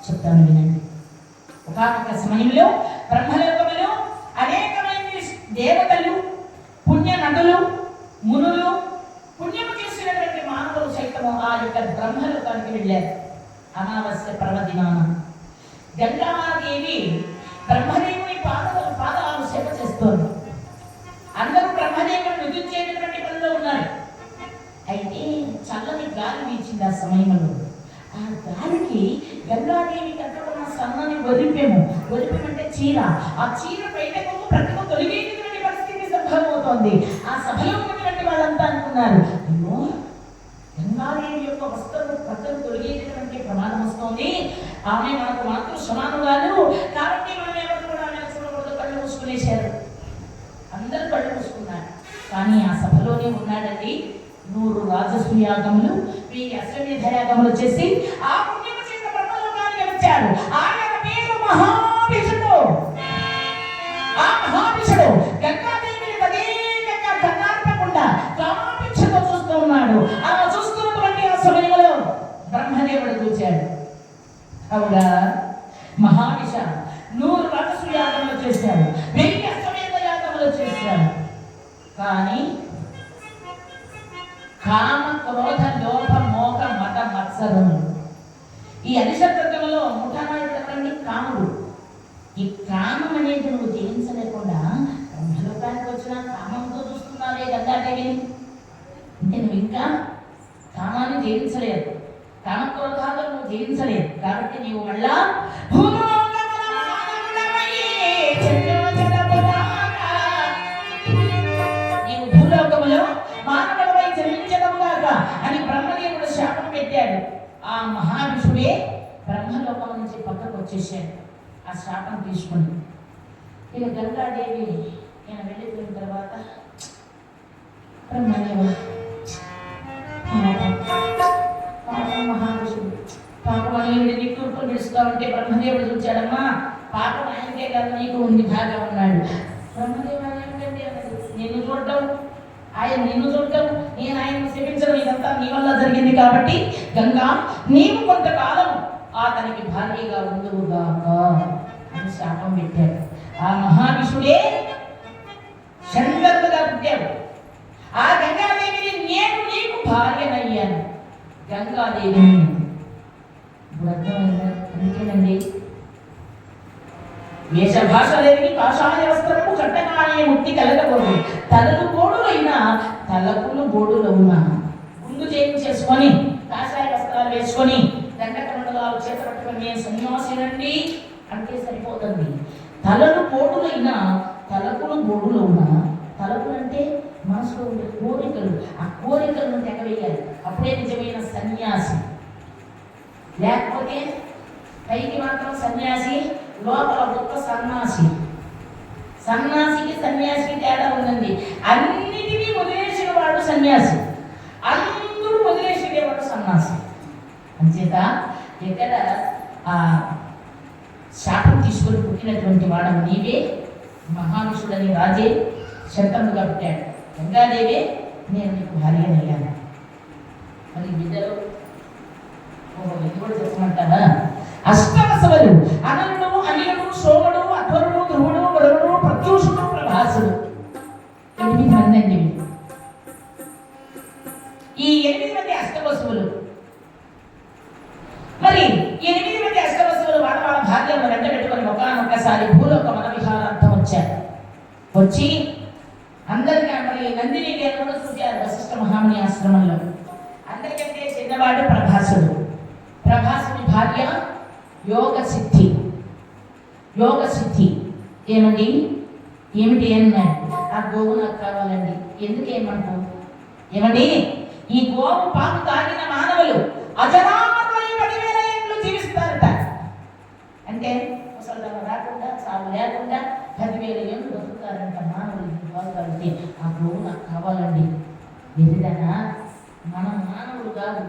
చెప్తాను, వినండి. ఒక సమయంలో బ్రహ్మలోకములో అనేకమైన దేవతలు, పుణ్య నదులు, మునులు, పుణ్యము చేసినటువంటి మానవులు సైతము ఆ యొక్క బ్రహ్మలోకానికి వెళ్ళారు. అమావాస్య పర్వదినాన గంగాదేవి బ్రహ్మదేవుని పాదాలు సేవ చేస్తోంది. అందరూ బ్రహ్మదేవుని విధించేటటువంటి పనిలో ఉన్నారు. అయితే చల్లని గాలి వీచింది ఆ సమయంలో. ఆ గాలికి గంగాదేవి కట్టుకున్న సన్నని ఒలిపెమంటే చీర, ఆ చీర బయటకు ప్రతిమ తొలిగేటటువంటి పరిస్థితి సంభవమవుతోంది. ఆ సభలో ఉన్నటువంటి వాళ్ళంతా అనుకున్నారు, అయ్యో, గంగాదేవి యొక్క వస్త్రము ప్రతిమ తొలిగేటటువంటి ప్రమాదం వస్తోంది, ఆమె మనకు మాత్రం సమానురాలు, కాబట్టి మనం ఎవరు కూడా ఆమె చూడకూడదు, కళ్ళు మూసుకునేశారు. అందరూ కళ్ళు మూసుకున్నారు. కానీ ఆ సభలోనే ఉన్నాడండి 100 రాజసూయాగములు, 1000 అశ్వమేధ యాగములు చేసి ఆ పుణ్యము చేత బ్రహ్మలోకానికి వచ్చాడు. ఆయన పేరు మహావిష్ణుడు. ఆ మహావిష్ణుడు గంగాదేవిని పదేవిగా కన్నార్పకుండా కామాపేక్షతో చూస్తూ ఉన్నాడు. అలా చూస్తున్నటువంటి ఆ సమయంలో బ్రహ్మదేవుడు చూచాడు. అవునా, మహావిష 100 రాజసూయాగములు చేశాడు, 1000 అశ్వమేధ యాగములు చేశాడు. కానీ కామ, క్రోధ, లోభ, మోహ, మత, మత్సరములు, ఈ అరిషత్వంలో ముఠానాయుడు కాముడు. ఈ కామం అనేది నువ్వు జయించలేకుండా బ్రహ్మలోకానికి వచ్చిన కామంతో చూస్తున్నావే గంగాదేవిని, అంటే నువ్వు ఇంకా కామాన్ని జయించలేదు, కామక్రోధాలు నువ్వు జయించలేదు. కాబట్టి నీవు మళ్ళా భూలోకముల నుంచి పక్కకు వచ్చేసాడు ఆ శాపం తీసుకుని. ఇక గంగాదేవి ఈయన వెళ్ళిపోయిన తర్వాత బ్రహ్మదేవుడు మహావిష్ణుడు పాపం ఈవిడ నిట్టూర్పు నిలుస్తా ఉంటే బ్రహ్మదేవుడు చూచాడమ్మా, పాపం ఆయనకే కాదు నీకు ఉంది బాగా ఉన్నాడు. బ్రహ్మదేవుడు ఏమిటంటే నిన్ను చూడటం, ఆయన నిన్ను చూడటం, నేను ఆయనను క్షమించడం ఇదంతా నీ వల్ల జరిగింది కాబట్టి గంగా నీవు కొంతకాలం అతనికి భార్యగా ఉండుగాక అని శాపం పెట్టాడు. ఆ మహావిష్ణుడే శంకరుడుగా పుట్టాడు. ఆ గంగాదేవిని నేను నీకు భార్యనయ్యాను. గంగాదేవిని ఇప్పుడు అర్థమైందా? అందుకేనండి వేషభాషలేవి కాషాయ వస్త్రము కట్టనాయ ముక్తి కలగకూడదు. తలలు బోడులైనా తలపులు బోడులవునా గుండు చేసుకొని కాషాయ వస్త్రాలు వేసుకొని దండకమండలాలు చేత పట్టుకొని నేను సన్యాసినండి అంటే సరిపోతుంది. తలలు బోడులైనా తలపులు బోడులవునా. తలపులు అంటే మనసులో ఉండే కోరికలు, ఆ కోరికలను తెగవేయాలి. అప్పుడే నిజమైన సన్యాసి. లేకపోతే పైకి మాత్రం సన్యాసి, లోపల గొప్ప సన్యాసి. సన్యాసికి సన్యాసికి తేడా ఉందండి. అన్నిటినీ వదిలేసిన వాడు సన్యాసి, అందరూ వదిలేసేవాడు సన్యాసి. అంచేత ఇక్కడ ఆ శాపం తీసుకొని పుట్టినటువంటి వాడు నీవే మహావిష్ణుడని రాజే శంకరుడుగా పుట్టాడు. గంగాదేవే నేను నీకు భార్యనయ్యాను. మరి బిడ్డలు ఇది కూడా చెప్పమంటారా? అష్టవసవులు అనలుడు, అనిలుడు, సోముడు, అధ్వరుడు, ధ్రువుడు, వరుణుడు, ప్రత్యూషుడు, ప్రభాసుడు 8 మంది అండి. ఈ 8 మంది అష్టవసువులు. మరి 8 మంది అష్టవసువులు వాళ్ళ వాళ్ళ భార్యలను వెంట పెట్టుకొని ఒకనొకసారి భూలోక మన విహారార్థం వచ్చారు. వచ్చి అందరికీ మరి నందిని దేవతను చూశారు వశిష్ఠ మహాముని ఆశ్రమంలో. అందరికంటే చిన్నవాడు ప్రభాసుడు. ప్రభాసుని భార్య యోగ సిద్ధి. యోగ సిద్ధి ఏమండి ఏమిటి అన్నాడు? ఆ గోవు నాకు కావాలండి. ఎందుకు ఏమంటావు? ఏమండి ఈ గోవు పాలు తాగిన మానవులు అజరామరమై 10,000 ఏళ్ళు జీవిస్తారట. అంటే ముసలిదనం రాకుండా, చావు లేకుండా 10,000 ఏళ్ళు బతుకుతారంట మానవులు పాలు తాగితే. ఆ గోవు నాకు కావాలండి. ఎదుదనా మనం మానవులు కాదు,